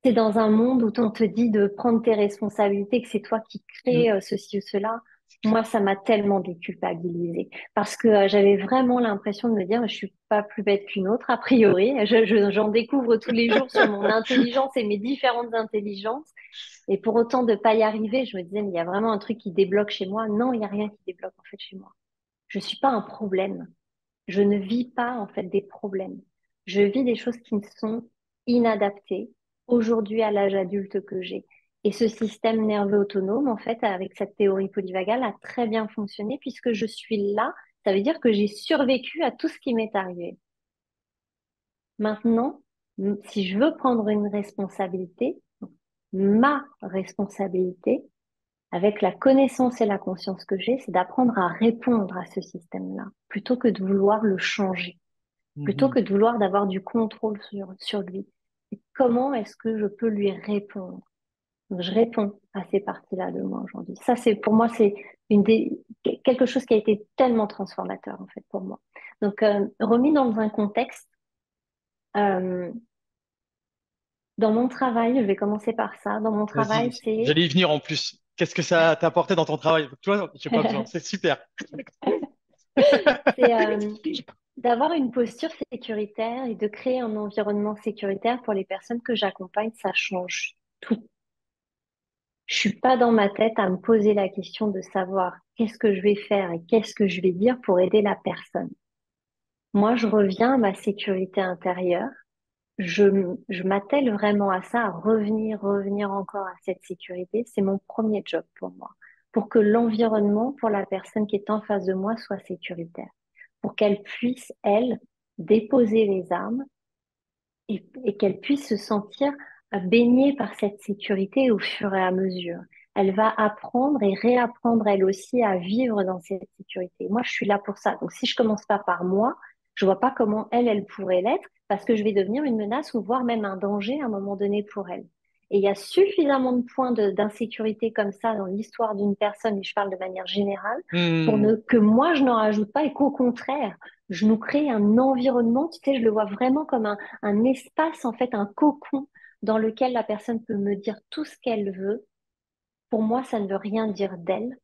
C'est dans un monde où on te dit de prendre tes responsabilités, que c'est toi qui mhm. crée ceci ou cela. Moi, ça m'a tellement déculpabilisée parce que j'avais vraiment l'impression de me dire, je suis pas plus bête qu'une autre, a priori. J'en découvre tous les jours sur mon intelligence et mes différentes intelligences. Et pour autant de pas y arriver, je me disais, mais il y a vraiment un truc qui débloque chez moi. Non, il y a rien qui débloque en fait chez moi. Je suis pas un problème. Je ne vis pas en fait des problèmes. Je vis des choses qui me sont inadaptées aujourd'hui à l'âge adulte que j'ai. Et ce système nerveux autonome, en fait, avec cette théorie polyvagale, a très bien fonctionné puisque je suis là. Ça veut dire que j'ai survécu à tout ce qui m'est arrivé. Maintenant, si je veux prendre une responsabilité, ma responsabilité, avec la connaissance et la conscience que j'ai, c'est d'apprendre à répondre à ce système-là, plutôt que de vouloir le changer, plutôt Mhm. que de vouloir d'avoir du contrôle sur lui. Et comment est-ce que je peux lui répondre? Donc, je réponds à ces parties-là de moi aujourd'hui. Ça, c'est pour moi, c'est quelque chose qui a été tellement transformateur en fait pour moi. Donc, remis dans un contexte, euh, dans mon travail, je vais commencer par ça. Dans mon travail, Vas-y, c'est j'allais y venir en plus. Qu'est-ce que ça t'a apporté dans ton travail? Toi, j'ai pas besoin. C'est super. c'est d'avoir une posture sécuritaire et de créer un environnement sécuritaire pour les personnes que j'accompagne. Ça change tout. Je suis pas dans ma tête à me poser la question de savoir qu'est-ce que je vais faire et qu'est-ce que je vais dire pour aider la personne. Moi, je reviens à ma sécurité intérieure. Je m'attelle vraiment à ça, à revenir encore à cette sécurité. C'est mon premier job pour moi, pour que l'environnement pour la personne qui est en face de moi soit sécuritaire, pour qu'elle puisse, elle, déposer les armes et qu'elle puisse se sentir baignée par cette sécurité au fur et à mesure. Elle va apprendre et réapprendre elle aussi à vivre dans cette sécurité. Moi, je suis là pour ça. Donc, si je commence pas par moi, je vois pas comment elle pourrait l'être parce que je vais devenir une menace ou voire même un danger à un moment donné pour elle. Et il y a suffisamment de points d'insécurité comme ça dans l'histoire d'une personne, et je parle de manière générale, pour Hmm. ne, que moi, je n'en rajoute pas et qu'au contraire, je nous crée un environnement, tu sais, je le vois vraiment comme un espace, en fait, un cocon dans lequel la personne peut me dire tout ce qu'elle veut. Pour moi, ça ne veut rien dire d'elle.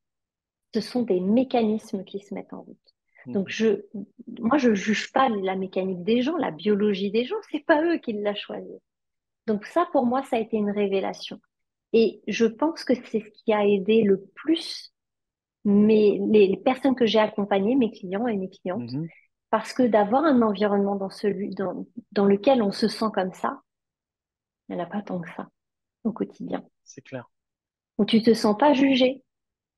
Ce sont des mécanismes qui se mettent en route. Donc, Hmm. moi, je juge pas la mécanique des gens, la biologie des gens, c'est pas eux qui l'ont choisi. Donc ça, pour moi, ça a été une révélation. Et je pense que c'est ce qui a aidé le plus les personnes que j'ai accompagnées, mes clients et mes clientes, Mhm. parce que d'avoir un environnement dans lequel on se sent comme ça, il n'y en a pas tant que ça au quotidien, C'est clair. où tu te sens pas jugé,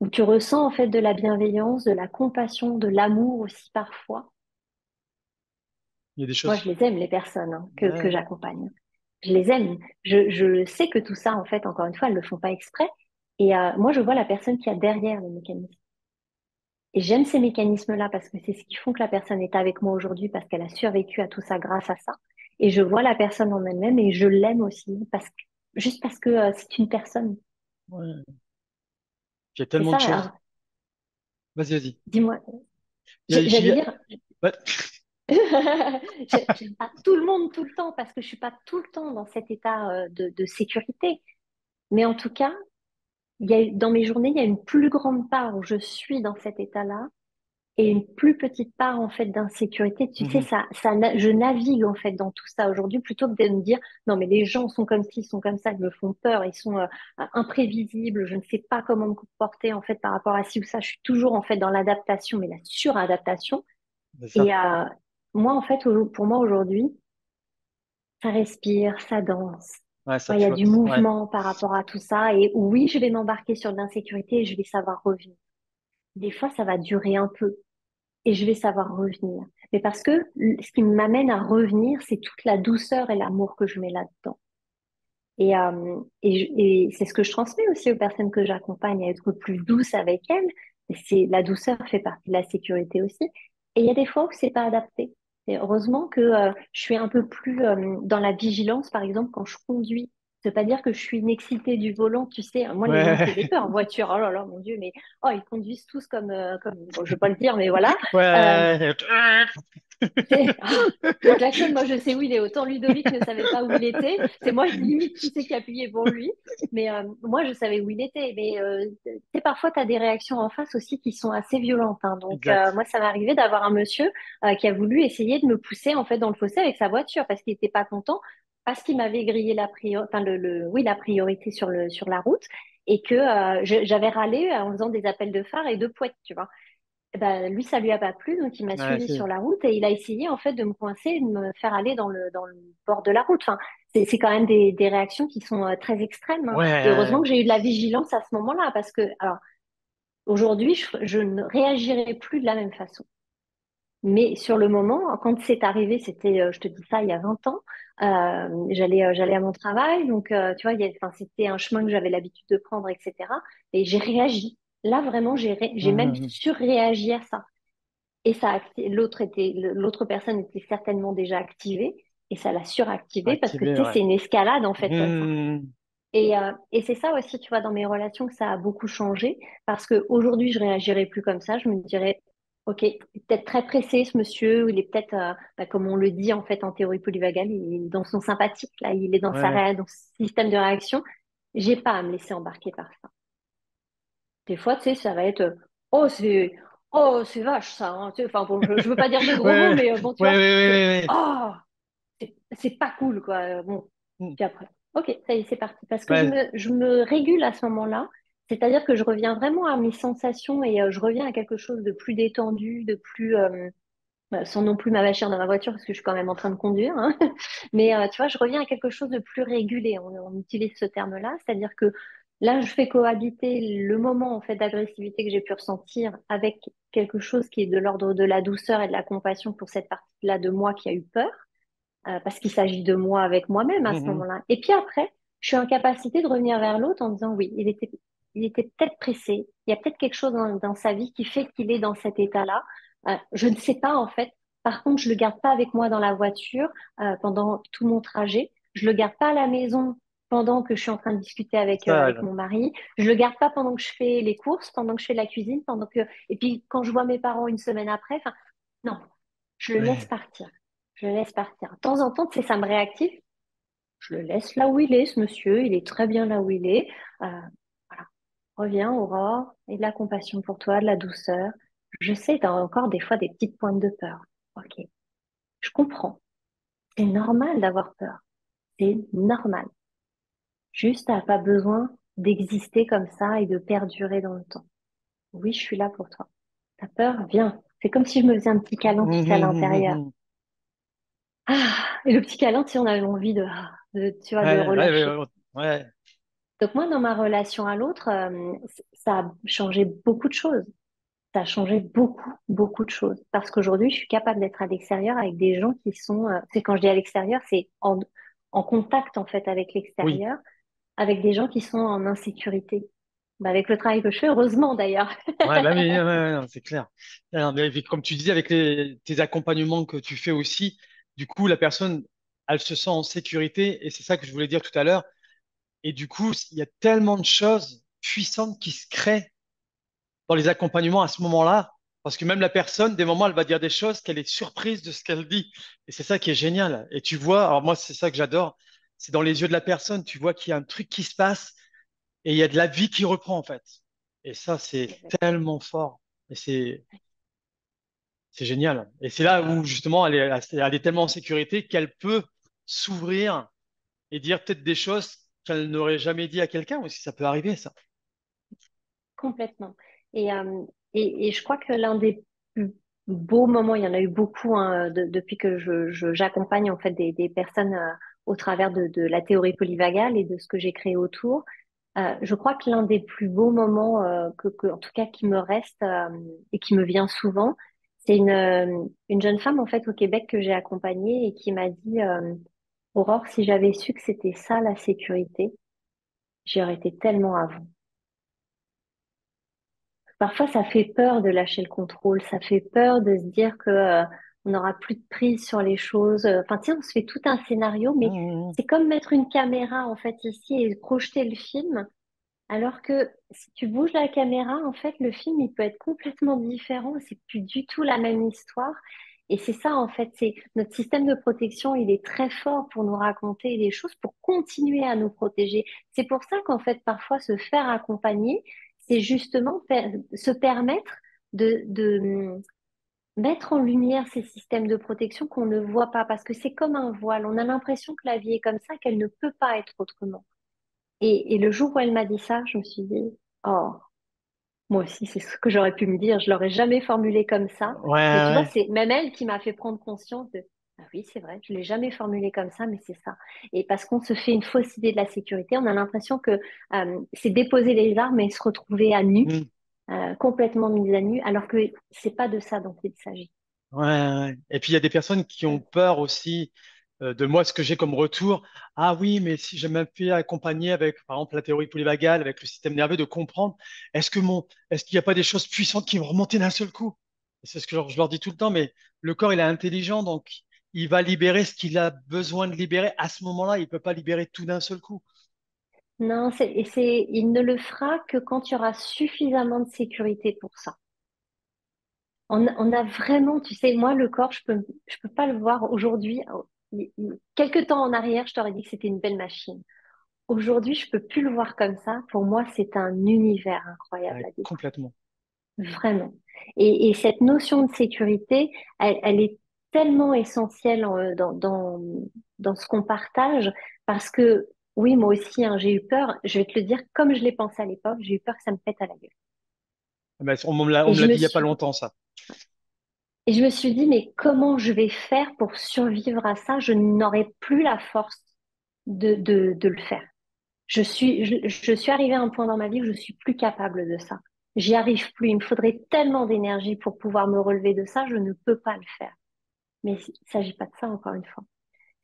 où tu ressens en fait de la bienveillance, de la compassion, de l'amour aussi parfois. Il y a des Moi, je choses. les aime, les personnes que Ouais. j'accompagne. Je les aime. Je sais que tout ça, en fait, encore une fois, elles le font pas exprès. Et moi, je vois la personne qui a derrière les mécanismes. Et j'aime ces mécanismes-là parce que c'est ce qui font que la personne est avec moi aujourd'hui, parce qu'elle a survécu à tout ça grâce à ça. Et je vois la personne en elle-même et je l'aime aussi, juste parce que c'est une personne. Ouais. Il y a C'est tellement ça. de choses. Alors, Vas-y, vas-y. dis-moi, Il y j'allais a- dire, Ouais. j'aime pas tout le monde tout le temps parce que je suis pas tout le temps dans cet état de sécurité. Mais en tout cas, dans mes journées, il y a une plus grande part où je suis dans cet état-là et une plus petite part en fait d'insécurité. Tu sais, Mhm. je navigue en fait dans tout ça aujourd'hui plutôt que de me dire non mais les gens sont comme ci, ils sont comme ça, ils me font peur, ils sont imprévisibles, je ne sais pas comment me comporter en fait par rapport à ci ou ça. Je suis toujours en fait dans l'adaptation, mais la suradaptation. C'est Et ça. moi en fait, pour moi aujourd'hui, ça respire, ça danse. Ouais, ça Ouais, il y a du flotte. Ouais. mouvement par rapport à tout ça. Et oui, je vais m'embarquer sur de l'insécurité et je vais savoir revenir. Des fois, ça va durer un peu et je vais savoir revenir. Mais parce que ce qui m'amène à revenir, c'est toute la douceur et l'amour que je mets là-dedans. Et c'est ce que je transmets aussi aux personnes que j'accompagne à être plus douce avec elles. La douceur fait partie de la sécurité aussi. Et il y a des fois où c'est pas adapté. Et heureusement que je suis un peu plus dans la vigilance, par exemple, quand je conduis. Ça veut pas dire que je suis une excitée du volant, tu sais. Moi, les gens me faisaient Ouais. peur en voiture. Oh là là, mon Dieu, mais oh, ils conduisent tous comme bon, je vais pas le dire, mais voilà. Euh, Ouais. le klaxon, moi, je sais où il est. Autant Ludovic ne savait pas où il était. C'est moi, limite, qui sais qui appuyait pour lui. Mais moi, je savais où il était. Mais tu sais, parfois, tu as des réactions en face aussi qui sont assez violentes, hein. Donc, Exact. moi, ça m'est arrivé d'avoir un monsieur qui a voulu essayer de me pousser en fait dans le fossé avec sa voiture parce qu'il n'était pas content, parce qu'il m'avait grillé enfin, oui, la priorité sur la route et que j'avais râlé en faisant des appels de phare et de poète, tu vois. Eh ben, lui, ça lui a pas plu, donc il m'a Ouais, suivi sur la route et il a essayé en fait de me coincer et de me faire aller dans le bord de la route. Enfin, c'est quand même des réactions qui sont très extrêmes, hein. Et heureusement ouais. que j'ai eu de la vigilance à ce moment-là parce que, alors, aujourd'hui, je ne réagirai plus de la même façon. Mais sur le moment, quand c'est arrivé, c'était, je te dis ça, il y a 20 ans, j'allais à mon travail, donc tu vois, enfin, c'était un chemin que j'avais l'habitude de prendre, etc. Et j'ai réagi. Là, vraiment, j'ai même Mhm. surréagi à ça. Et l'autre personne était certainement déjà activée et ça l'a suractivé parce que tu Activé, sais, ouais. c'est une escalade en fait comme ça. Mhm. Et c'est ça aussi, tu vois, dans mes relations que ça a beaucoup changé parce que aujourd'hui, je réagirais plus comme ça. Je me dirais, OK, il est peut-être très pressé ce monsieur, ou il est peut-être, comme on le dit en fait en théorie polyvagale, il est dans son sympathique, là, il est Ouais. dans son système de réaction. J'ai pas à me laisser embarquer par ça. Des fois, tu sais, ça va être oh c'est vache ça, hein. Tu sais, enfin bon, je veux pas dire de Ouais, gros mots, ouais, mais bon, tu ouais, vois, c'est ouais, ouais. oh c'est pas cool quoi. Bon, Mhm. puis après, ok, ça y est, c'est parti. Parce que Ouais. je me régule à ce moment-là, c'est-à-dire que je reviens vraiment à mes sensations et je reviens à quelque chose de plus détendu, de plus sans non plus m'avachir dans ma voiture parce que je suis quand même en train de conduire, hein. Mais tu vois, je reviens à quelque chose de plus régulé. On utilise ce terme-là, c'est-à-dire que là, je fais cohabiter le moment en fait d'agressivité que j'ai pu ressentir avec quelque chose qui est de l'ordre de la douceur et de la compassion pour cette partie-là de moi qui a eu peur, parce qu'il s'agit de moi avec moi-même à ce Mhm. moment-là. Et puis après, je suis en capacité de revenir vers l'autre en disant oui, il était peut-être pressé. Il y a peut-être quelque chose dans sa vie qui fait qu'il est dans cet état-là. Je ne sais pas en fait. Par contre, je le garde pas avec moi dans la voiture pendant tout mon trajet. Je le garde pas à la maison pendant que je suis en train de discuter Ça, avec mon mari. Je le garde pas pendant que je fais les courses, pendant que je fais la cuisine, pendant que et puis quand je vois mes parents une semaine après. Enfin, non, je le laisse ouais. partir. Je le laisse partir. De temps en temps, tu sais, ça me réactive. Je le laisse là où il est, ce monsieur. Il est très bien là où il est. Euh, voilà. Reviens, Aurore, et de la compassion pour toi, de la douceur. Je sais, tu as encore des fois des petites pointes de peur. Ok, je comprends. C'est normal d'avoir peur. C'est normal. Juste, t'as pas besoin d'exister comme ça et de perdurer dans le temps. Oui, je suis là pour toi. T'as peur? Viens. C'est comme si je me faisais un petit câlin, tu sais, à l'intérieur. Et le petit câlin, tu sais, on avait envie tu vois, de Ouais, ouais, relâcher. ouais, ouais. Donc moi, dans ma relation à l'autre, ça a changé beaucoup de choses. Ça a changé beaucoup, beaucoup de choses. Parce qu'aujourd'hui, je suis capable d'être à l'extérieur avec des gens qui sont, c'est quand je dis à l'extérieur, c'est en contact, en fait, avec Oui. l'extérieur, avec des gens qui sont en insécurité. Bah, avec le travail que je fais, heureusement d'ailleurs. Ouais, bah oui, ouais, ouais, non, c'est clair. Alors, mais comme tu dis, avec tes accompagnements que tu fais aussi, du coup, la personne, elle se sent en sécurité, et c'est ça que je voulais dire tout à l'heure. Et du coup, il y a tellement de choses puissantes qui se créent dans les accompagnements à ce moment-là, parce que même la personne, des moments, elle va dire des choses qu'elle est surprise de ce qu'elle dit. Et c'est ça qui est génial. Et tu vois, alors moi, c'est ça que j'adore, c'est dans les yeux de la personne, tu vois qu'il y a un truc qui se passe et il y a de la vie qui reprend, en fait. Et ça, c'est tellement fort. Et c'est génial. Et c'est là où, justement, elle est tellement en sécurité qu'elle peut s'ouvrir et dire peut-être des choses qu'elle n'aurait jamais dit à quelqu'un aussi. Ça peut arriver, ça. Complètement. Et, et je crois que l'un des plus beaux moments, il y en a eu beaucoup hein, depuis que j'accompagne en fait des personnes au travers de la théorie polyvagale et de ce que j'ai créé autour. Je crois que l'un des plus beaux moments en tout cas qui me reste et qui me vient souvent, c'est une jeune femme en fait au Québec que j'ai accompagnée et qui m'a dit Aurore, si j'avais su que c'était ça la sécurité, j'y aurais été tellement avant. Parfois, ça fait peur de lâcher le contrôle, ça fait peur de se dire que on n'aura plus de prise sur les choses. Enfin, tu sais, on se fait tout un scénario, mais Mmh, c'est comme mettre une caméra en fait ici et projeter le film. Alors que si tu bouges la caméra, en fait, le film il peut être complètement différent. C'est plus du tout la même histoire. Et c'est ça, en fait, c'est notre système de protection, il est très fort pour nous raconter des choses, pour continuer à nous protéger. C'est pour ça qu'en fait, parfois, se faire accompagner, c'est justement se permettre de mettre en lumière ces systèmes de protection qu'on ne voit pas, parce que c'est comme un voile. On a l'impression que la vie est comme ça, qu'elle ne peut pas être autrement. Et le jour où elle m'a dit ça, je me suis dit, oh, moi aussi, c'est ce que j'aurais pu me dire. Je l'aurais jamais formulé comme ça. ouais, Mais tu vois, ouais. c'est même elle qui m'a fait prendre conscience de, ah oui, c'est vrai, je l'ai jamais formulé comme ça, mais c'est ça. Et parce qu'on se fait une fausse idée de la sécurité, on a l'impression que c'est déposer les armes et se retrouver à nu, Mmh. complètement mise à nu, alors que c'est pas de ça dont il s'agit. Ouais, ouais. Et puis il y a des personnes qui ont peur aussi de moi, ce que j'ai comme retour. Ah oui, mais si je me fais accompagner avec, par exemple, la théorie polyvagale, avec le système nerveux, de comprendre, est-ce qu'il n'y a pas des choses puissantes qui vont remonter d'un seul coup? Et c'est ce que je leur dis tout le temps, mais le corps, il est intelligent, donc il va libérer ce qu'il a besoin de libérer à ce moment-là. Il peut pas libérer tout d'un seul coup. Non, il ne le fera que quand il y aura suffisamment de sécurité pour ça. On a vraiment, tu sais, moi, le corps, je peux pas le voir aujourd'hui. Quelque temps en arrière, je t'aurais dit que c'était une belle machine. Aujourd'hui, je peux plus le voir comme ça. Pour moi, c'est un univers incroyable Ouais, à découvrir. complètement. Vraiment. Et cette notion de sécurité, elle est tellement essentielle dans ce qu'on partage parce que, oui, moi aussi, hein, j'ai eu peur. Je vais te le dire comme je l'ai pensé à l'époque, j'ai eu peur que ça me pète à la gueule. Mais on Et me je l'a me dit il y a pas suis longtemps, ça. Et je me suis dit, mais comment je vais faire pour survivre à ça? Je n'aurai plus la force de le faire. Je suis arrivée à un point dans ma vie où je suis plus capable de ça. J'y arrive plus. Il me faudrait tellement d'énergie pour pouvoir me relever de ça. Je ne peux pas le faire. Mais il ne s'agit pas de ça, encore une fois.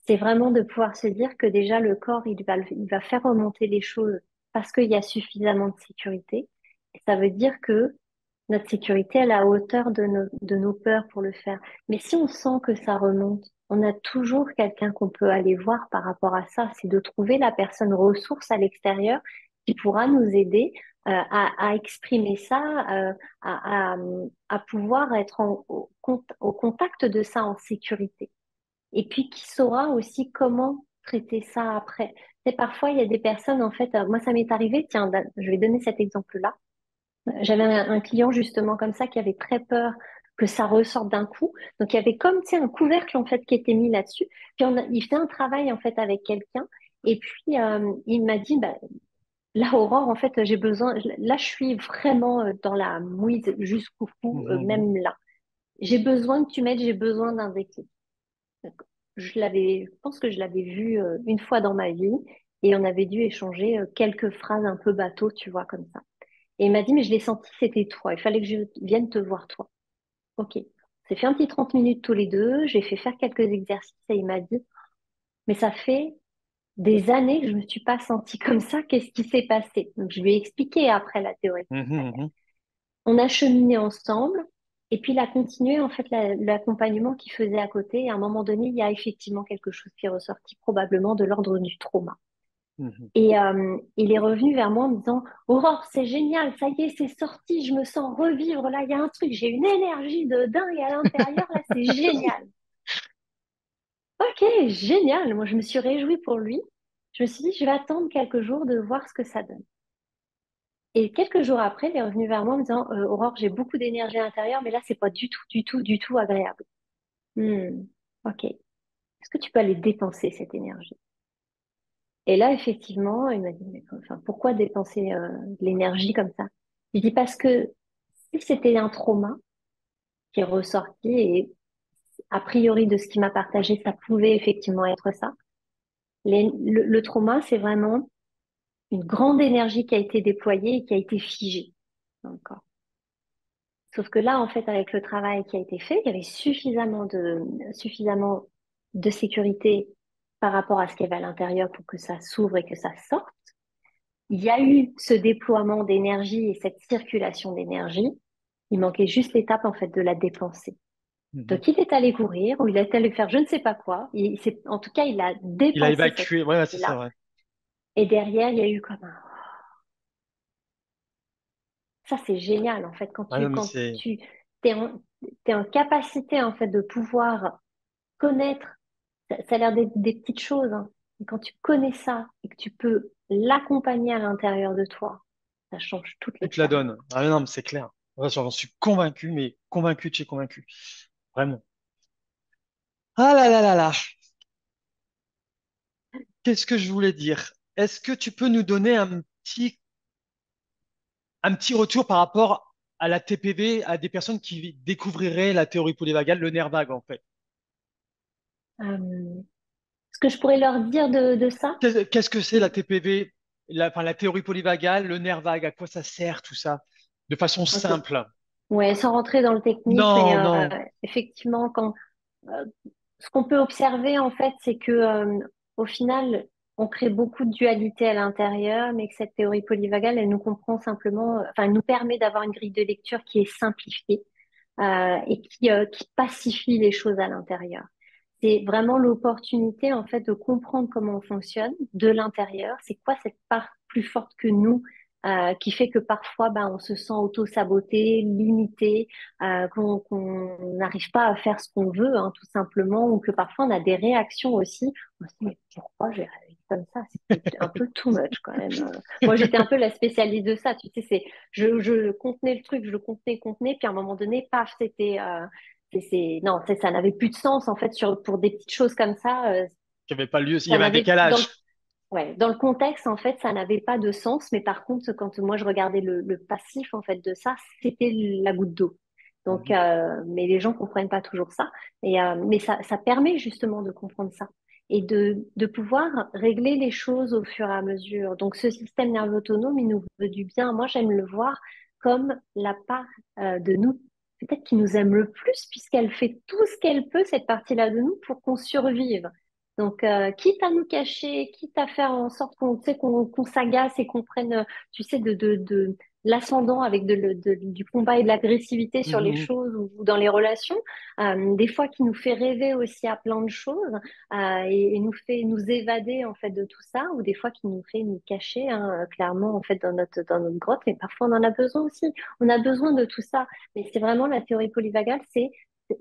c'est vraiment de pouvoir se dire que déjà le corps, il va faire remonter les choses parce qu'il y a suffisamment de sécurité. Et ça veut dire que notre sécurité est à la hauteur de nos peurs pour le faire. Mais si on sent que ça remonte, on a toujours quelqu'un qu'on peut aller voir par rapport à ça. C'est de trouver la personne ressource à l'extérieur qui pourra nous aider à exprimer ça, à pouvoir être au contact de ça en sécurité. Et puis qui saura aussi comment traiter ça après. C'est parfois, il y a des personnes, en fait, moi ça m'est arrivé, tiens, je vais donner cet exemple-là. J'avais un client justement comme ça qui avait très peur que ça ressorte d'un coup. Donc il y avait comme, tu sais, un couvercle en fait qui était mis là-dessus. Puis il fait un travail en fait avec quelqu'un. Et puis il m'a dit, bah, là Aurore, en fait, j'ai besoin, là je suis vraiment dans la mouise jusqu'au cou, Mhm. même là. J'ai besoin que tu m'aides, j'ai besoin d'un déclic. Donc, je pense que je l'avais vu une fois dans ma vie et on avait dû échanger quelques phrases un peu bateau, tu vois, comme ça. Et il m'a dit, mais je l'ai senti, c'était toi. Il fallait que je vienne te voir, toi. Ok. On s'est fait un petit 30 minutes tous les deux. J'ai fait faire quelques exercices et il m'a dit, mais ça fait des années que je ne me suis pas sentie comme ça. Qu'est-ce qui s'est passé? Donc, je lui ai expliqué après la théorie. Mhm. Mhm. On a cheminé ensemble et puis il a continué en fait l'accompagnement qu'il faisait à côté. Et à un moment donné, il y a effectivement quelque chose qui est ressorti, probablement de l'ordre du trauma. Mhm. Et il est revenu vers moi en me disant, Aurore, c'est génial, ça y est, c'est sorti, je me sens revivre, là, il y a un truc, j'ai une énergie de dingue à l'intérieur, là, c'est génial. Ok, génial. Moi, je me suis réjouie pour lui. Je me suis dit, je vais attendre quelques jours de voir ce que ça donne. Et quelques jours après, il est revenu vers moi en me disant, Aurore, j'ai beaucoup d'énergie à l'intérieur, mais là, c'est pas du tout, du tout, du tout agréable. Hmm, ok. Est-ce que tu peux aller dépenser cette énergie? Et là, effectivement, il m'a dit, mais enfin, pourquoi dépenser de l'énergie comme ça? Je dis parce que si c'était un trauma qui est ressorti, et a priori de ce qu'il m'a partagé, ça pouvait effectivement être ça. Le trauma, c'est vraiment une grande énergie qui a été déployée et qui a été figée dans le corps. Sauf que là, en fait, avec le travail qui a été fait, il y avait suffisamment de sécurité par rapport à ce qu'il y avait à l'intérieur pour que ça s'ouvre et que ça sorte. Il y a eu ce déploiement d'énergie et cette circulation d'énergie. Il manquait juste l'étape, en fait, de la dépenser. Mhm. Donc, il est allé courir ou il est allé faire je ne sais pas quoi. En tout cas, il a Il a dépensé cette évacué. Ouais, ça c'est énergie-là. vrai. Et derrière, il y a eu comme un... Ça, c'est génial, en fait, quand Ouais, tu, non, mais quand c'est tu t'es en capacité, en fait, de pouvoir connaître, ça a l'air des petites choses, hein. Et quand tu connais ça et que tu peux l'accompagner à l'intérieur de toi, ça change toute toute la l'expérience. donne. Ah, mais non, mais c'est clair. Ouais, j'en suis convaincu, mais convaincu de chez convaincu. Vraiment. Ah là là là là. Qu'est-ce que je voulais dire? Est-ce que tu peux nous donner un petit retour par rapport à la TPV, à des personnes qui découvriraient la théorie polyvagale, le nerf vague en fait? Euh, Ce que je pourrais leur dire de ça, Qu'est-ce que c'est la TPV, enfin, la théorie polyvagale, le nerf vague, à quoi ça sert, tout ça, de façon ok. simple? Ouais, sans rentrer dans le technique, mais Non, non. effectivement, euh, ce qu'on peut observer en fait, c'est que au final, on crée beaucoup de dualité à l'intérieur, mais que cette théorie polyvagale, elle nous comprend simplement, enfin, elle nous permet d'avoir une grille de lecture qui est simplifiée et qui pacifie les choses à l'intérieur. C'est vraiment l'opportunité en fait de comprendre comment on fonctionne de l'intérieur. C'est quoi cette part plus forte que nous qui fait que parfois ben, on se sent auto-saboté, limité, qu'on n'arrive pas à faire ce qu'on veut, hein, tout simplement, ou que parfois on a des réactions aussi. On se dit mais pourquoi j'ai réagi comme ça? C'était un peu too much quand même. Moi j'étais un peu la spécialiste de ça. Tu sais, je contenais le truc, je le contenais, puis à un moment donné, paf, non, ça n'avait plus de sens en fait pour des petites choses comme ça. Qu'il n'y avait pas lieu, il y Ça avait un n'avait dans le, décalage. ouais, dans le contexte en fait, ça n'avait pas de sens. Mais par contre, quand moi je regardais le passif en fait de ça, c'était la goutte d'eau. Donc, Mhm. mais les gens comprennent pas toujours ça. Mais ça permet justement de comprendre ça et de pouvoir régler les choses au fur et à mesure. Donc, ce système nerveux autonome, il nous veut du bien. Moi, j'aime le voir comme la part de nous, peut-être qui nous aime le plus, puisqu'elle fait tout ce qu'elle peut, cette partie-là de nous, pour qu'on survive. Donc, quitte à nous cacher, quitte à faire en sorte qu'on, tu sais, qu'on s'agace et qu'on prenne, tu sais, de l'ascendant avec du combat et de l'agressivité sur les Mhm. choses ou dans les relations, des fois qui nous fait rêver aussi à plein de choses et nous fait nous évader en fait de tout ça, ou des fois qui nous fait nous cacher clairement en fait dans notre grotte. Et parfois on en a besoin aussi. On a besoin de tout ça. Mais c'est vraiment la théorie polyvagale, c'est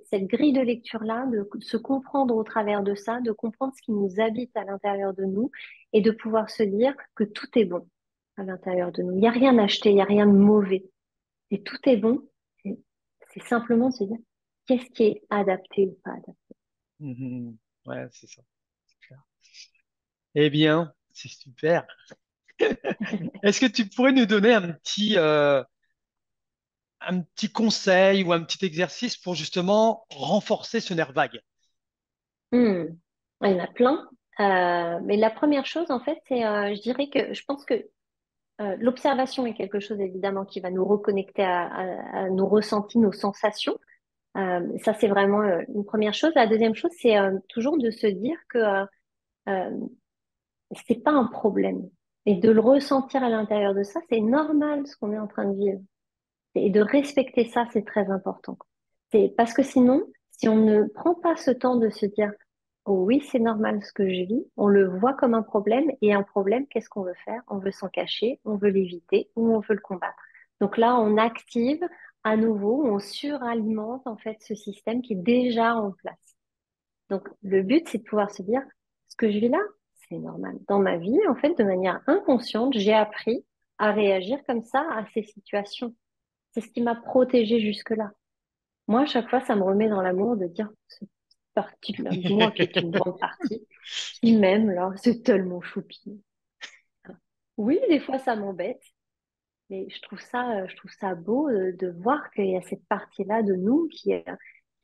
cette grille de lecture-là, de se comprendre au travers de ça, de comprendre ce qui nous habite à l'intérieur de nous et de pouvoir se dire que tout est bon à l'intérieur de nous. Il n'y a rien à acheter, il n'y a rien de mauvais. Et tout est bon. C'est c'est simplement de se dire qu'est-ce qui est adapté ou pas adapté. Mhm. Ouais, c'est ça. C'est clair. Eh bien, c'est super. Est-ce que tu pourrais nous donner un petit conseil ou un petit exercice pour justement renforcer ce nerf vague? Hmm. Il y en a plein. Mais la première chose, en fait, c'est, je dirais que je pense que l'observation est quelque chose évidemment qui va nous reconnecter à nos ressentis, nos sensations. Ça, c'est vraiment une première chose. La deuxième chose, c'est toujours de se dire que euh, c'est pas un problème. Et de le ressentir à l'intérieur de ça, c'est normal ce qu'on est en train de vivre. Et de respecter ça, c'est très important. C'est parce que sinon, si on ne prend pas ce temps de se dire, oh oui, c'est normal ce que je vis, on le voit comme un problème et un problème, qu'est-ce qu'on veut faire? On veut s'en cacher, on veut l'éviter ou on veut le combattre. Donc là, on active à nouveau, on suralimente en fait ce système qui est déjà en place. Donc le but, c'est de pouvoir se dire, ce que je vis là, c'est normal. Dans ma vie, en fait, de manière inconsciente, j'ai appris à réagir comme ça à ces situations. C'est ce qui m'a protégée jusque-là. Moi, à chaque fois, ça me remet dans l'amour de dire cette partie-là de moi qui est une grande partie, qui m'aime, là, c'est tellement choupi. Oui, des fois, ça m'embête, mais je trouve ça beau de voir qu'il y a cette partie-là de nous qui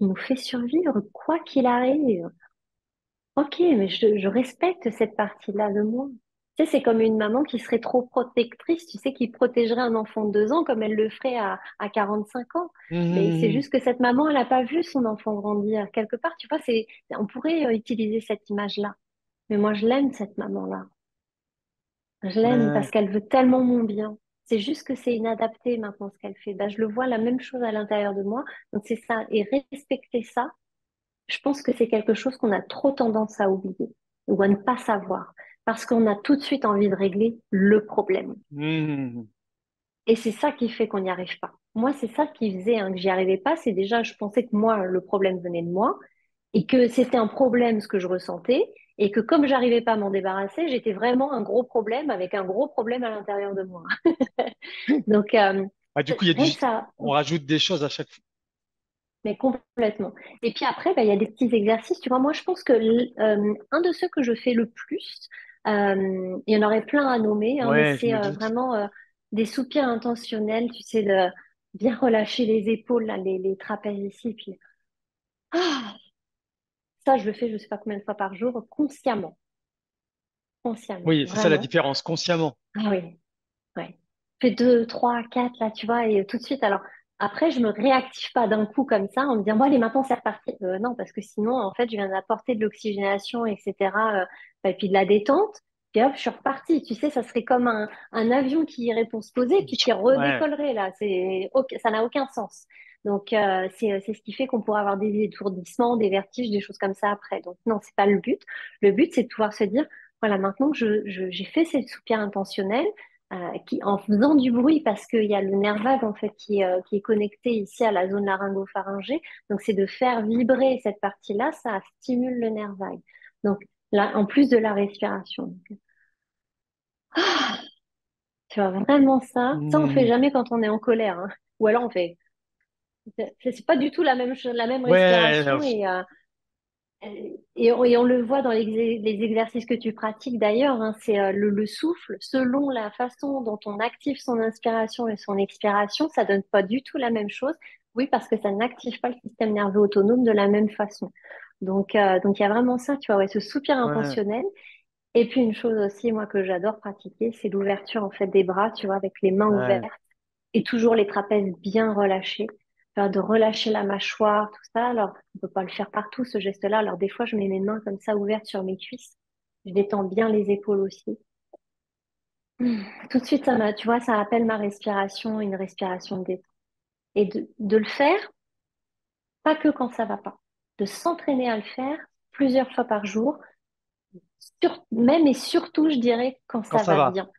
nous fait survivre, quoi qu'il arrive. Ok, mais je respecte cette partie-là de moi. Tu sais, c'est comme une maman qui serait trop protectrice, tu sais, qui protégerait un enfant de 2 ans comme elle le ferait à 45 ans. Mais c'est Mhm. juste que cette maman, elle n'a pas vu son enfant grandir. Quelque part, tu vois, on pourrait utiliser cette image-là. Mais moi, je l'aime, cette maman-là. Je l'aime parce Ouais. qu'elle veut tellement mon bien. C'est juste que c'est inadapté maintenant ce qu'elle fait. Ben, je le vois la même chose à l'intérieur de moi. Donc c'est ça. Et respecter ça, je pense que c'est quelque chose qu'on a trop tendance à oublier ou à ne pas savoir parce qu'on a tout de suite envie de régler le problème. Mhm. Et c'est ça qui fait qu'on n'y arrive pas. Moi, c'est ça qui faisait que j'y arrivais pas. C'est déjà, je pensais que moi, le problème venait de moi et que c'était un problème ce que je ressentais et que comme j'arrivais pas à m'en débarrasser, j'étais vraiment un gros problème avec un gros problème à l'intérieur de moi. Donc, Ah, du coup, il y a rien que ça, on rajoute des choses à chaque fois. mais complètement. Et puis après, bah, il y a des petits exercices. Tu vois, moi, je pense que un de ceux que je fais le plus, il y en aurait plein à nommer, hein, mais Ouais, je c'est me doute. vraiment des soupirs intentionnels. Tu sais, de bien relâcher les épaules, là, les trapèzes ici. Puis, ah, ça, je le fais, je sais pas combien de fois par jour, consciemment. Consciemment, Oui, c'est ça la vraiment. différence, consciemment. Ah oui. Ouais. Fais deux, trois, quatre, là, tu vois, et tout de suite. Alors, après, je me réactive pas d'un coup comme ça en me disant, bon, allez, maintenant, c'est reparti. Non, parce que sinon, en fait, je viens d'apporter de l'oxygénation, etc., et puis de la détente. Puis hop, je suis repartie. Tu sais, ça serait comme un avion qui irait pour se poser, puis qui Ouais. redécollerait, là. Ça n'a aucun sens. Donc, c'est ce qui fait qu'on pourra avoir des étourdissements, des vertiges, des choses comme ça après. Donc, non, c'est pas le but. Le but, c'est de pouvoir se dire, voilà, maintenant que j'ai fait cette soupirs intentionnelle, en faisant du bruit parce qu'il y a le nerf vague en fait qui est connecté ici à la zone laryngopharyngée. Donc c'est de faire vibrer cette partie-là, ça stimule le nerf vague. Donc là, en plus de la respiration. Donc, tu vois vraiment ça. Ça on fait Mhm. jamais quand on est en colère, hein. Ou alors on fait. C'est pas du tout la même chose, la même Ouais, respiration et on le voit dans les exercices que tu pratiques d'ailleurs, hein, c'est le souffle, selon la façon dont on active son inspiration et son expiration, ça donne pas du tout la même chose. Oui, parce que ça n'active pas le système nerveux autonome de la même façon. Donc il y a vraiment ça, tu vois, ouais, ce soupir ouais, intentionnel. Et puis une chose aussi, moi, que j'adore pratiquer, c'est l'ouverture en fait des bras, tu vois, avec les mains ouvertes ouais. et toujours les trapèzes bien relâchés. de relâcher la mâchoire, tout ça. Alors, on peut pas le faire partout, ce geste-là. Alors, des fois, je mets mes mains comme ça ouvertes sur mes cuisses. Je détends bien les épaules aussi. Tout de suite, tu vois, ça appelle ma respiration, une respiration de détente. Et de le faire, pas que quand ça va pas. De s'entraîner à le faire plusieurs fois par jour, même et surtout, je dirais, quand Quand ça ça va va. bien.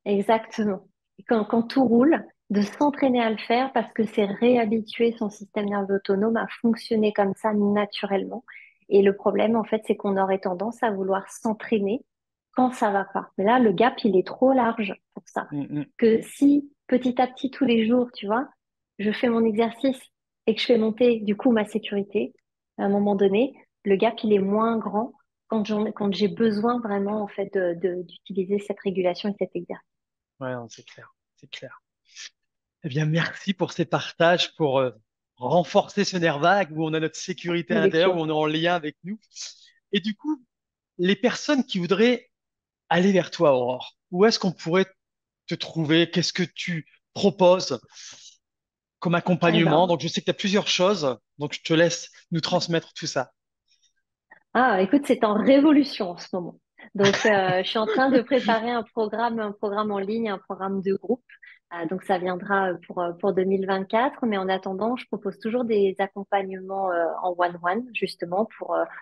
Exactement. Et quand tout roule, de s'entraîner à le faire parce que c'est réhabituer son système nerveux autonome à fonctionner comme ça naturellement. Et le problème, en fait, c'est qu'on aurait tendance à vouloir s'entraîner quand ça va pas. Mais là, le gap, il est trop large pour ça. Mm, Que si petit à petit, tous les jours, tu vois, je fais mon exercice et que je fais monter, du coup, ma sécurité, à un moment donné, le gap, il est moins grand quand j'ai besoin vraiment, en fait, d'utiliser cette régulation et cet exercice. ouais, non, c'est clair. C'est clair. Eh bien, merci pour ces partages, pour renforcer ce nerf vague où on a notre sécurité à Avec l'intérieur, où joie. on est en lien avec nous. Et du coup, les personnes qui voudraient aller vers toi, Aurore, où est-ce qu'on pourrait te trouver? Qu'est-ce que tu proposes comme accompagnement? Alors, Donc, je sais que tu as plusieurs choses, donc je te laisse nous transmettre tout ça. écoute, c'est en révolution en ce moment. Donc, je suis en train de préparer un programme en ligne, un programme de groupe. Donc, ça viendra pour 2024. Mais en attendant, je propose toujours des accompagnements en one-one, justement,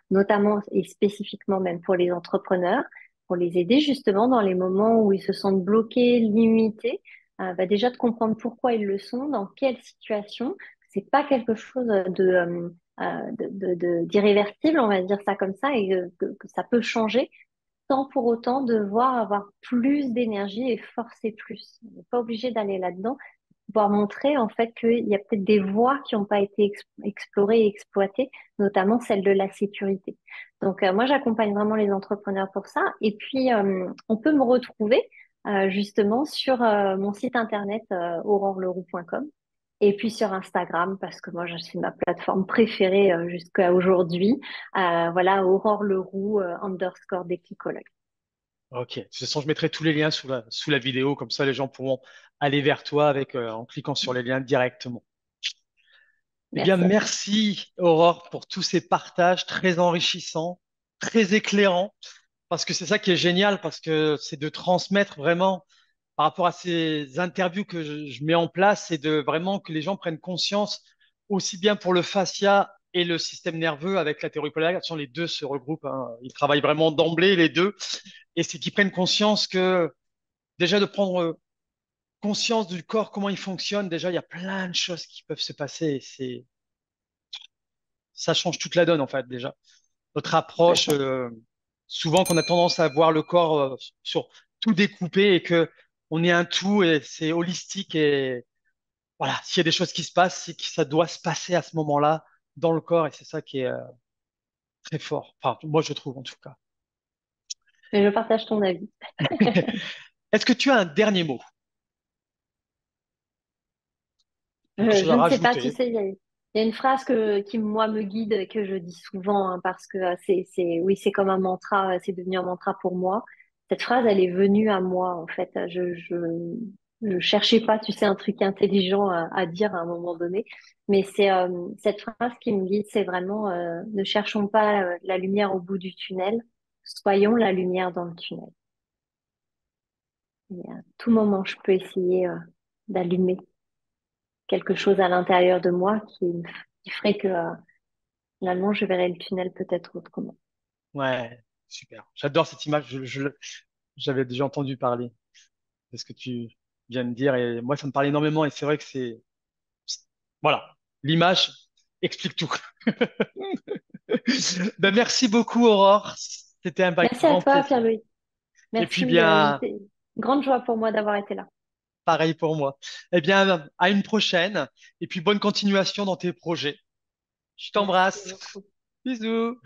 notamment et spécifiquement même pour les entrepreneurs, pour les aider justement dans les moments où ils se sentent bloqués, limités. Déjà de comprendre pourquoi ils le sont, dans quelle situation. C'est pas quelque chose d'irréversible, on va dire ça comme ça, et que ça peut changer sans pour autant devoir avoir plus d'énergie et forcer plus. On n'est pas obligé d'aller là-dedans, pouvoir montrer en fait qu'il y a peut-être des voies qui n'ont pas été explorées et exploitées, notamment celle de la sécurité. Donc moi, j'accompagne vraiment les entrepreneurs pour ça. Et puis, on peut me retrouver justement sur mon site internet auroreleroux.com. Et puis sur Instagram, parce que moi, c'est ma plateforme préférée jusqu'à aujourd'hui. Voilà, Aurore Leroux _ déclicologue. Ok. De toute façon, je mettrai tous les liens sous la vidéo, comme ça les gens pourront aller vers toi avec, en cliquant sur les liens directement. Eh bien, Merci à toi. merci Aurore pour tous ces partages très enrichissants, très éclairants, parce que c'est ça qui est génial, parce que c'est de transmettre vraiment par rapport à ces interviews que je mets en place, c'est de vraiment que les gens prennent conscience, aussi bien pour le fascia et le système nerveux avec la théorie polaire, attention, les deux se regroupent, hein. Ils travaillent vraiment d'emblée, les deux, et c'est qu'ils prennent conscience que déjà de prendre conscience du corps, comment il fonctionne, déjà il y a plein de choses qui peuvent se passer, et ça change toute la donne en fait déjà. Notre approche, Complètement. souvent qu'on a tendance à voir le corps sur tout découpé et que on est un tout et c'est holistique et voilà, s'il y a des choses qui se passent, c'est que ça doit se passer à ce moment-là dans le corps et c'est ça qui est très fort. Enfin, moi je trouve en tout cas. Mais je partage ton avis. Est-ce que tu as un dernier mot, quelque chose Je à ne sais pas, tu rajouter? sais, il y a une phrase qui, moi, me guide et que je dis souvent, hein, parce que oui, c'est comme un mantra, c'est devenu un mantra pour moi. Cette phrase, elle est venue à moi, en fait. Je cherchais pas, tu sais, un truc intelligent à dire à un moment donné. Mais c'est cette phrase qui me guide, c'est vraiment, ne cherchons pas la lumière au bout du tunnel, soyons la lumière dans le tunnel. Et à tout moment, je peux essayer d'allumer quelque chose à l'intérieur de moi qui ferait que finalement je verrais le tunnel peut-être autrement. Ouais, super. J'adore cette image. J'avais déjà entendu parler de ce que tu viens de dire et moi ça me parle énormément et c'est vrai que voilà, l'image explique tout. Ben, merci beaucoup, Aurore. C'était un Merci à grand toi, plaisir. Pierre-Louis. Et puis, Merci. bien, C'est une grande joie pour moi d'avoir été là. pareil pour moi. Eh bien, à une prochaine. Et puis, bonne continuation dans tes projets. Je Merci t'embrasse. beaucoup. Bisous.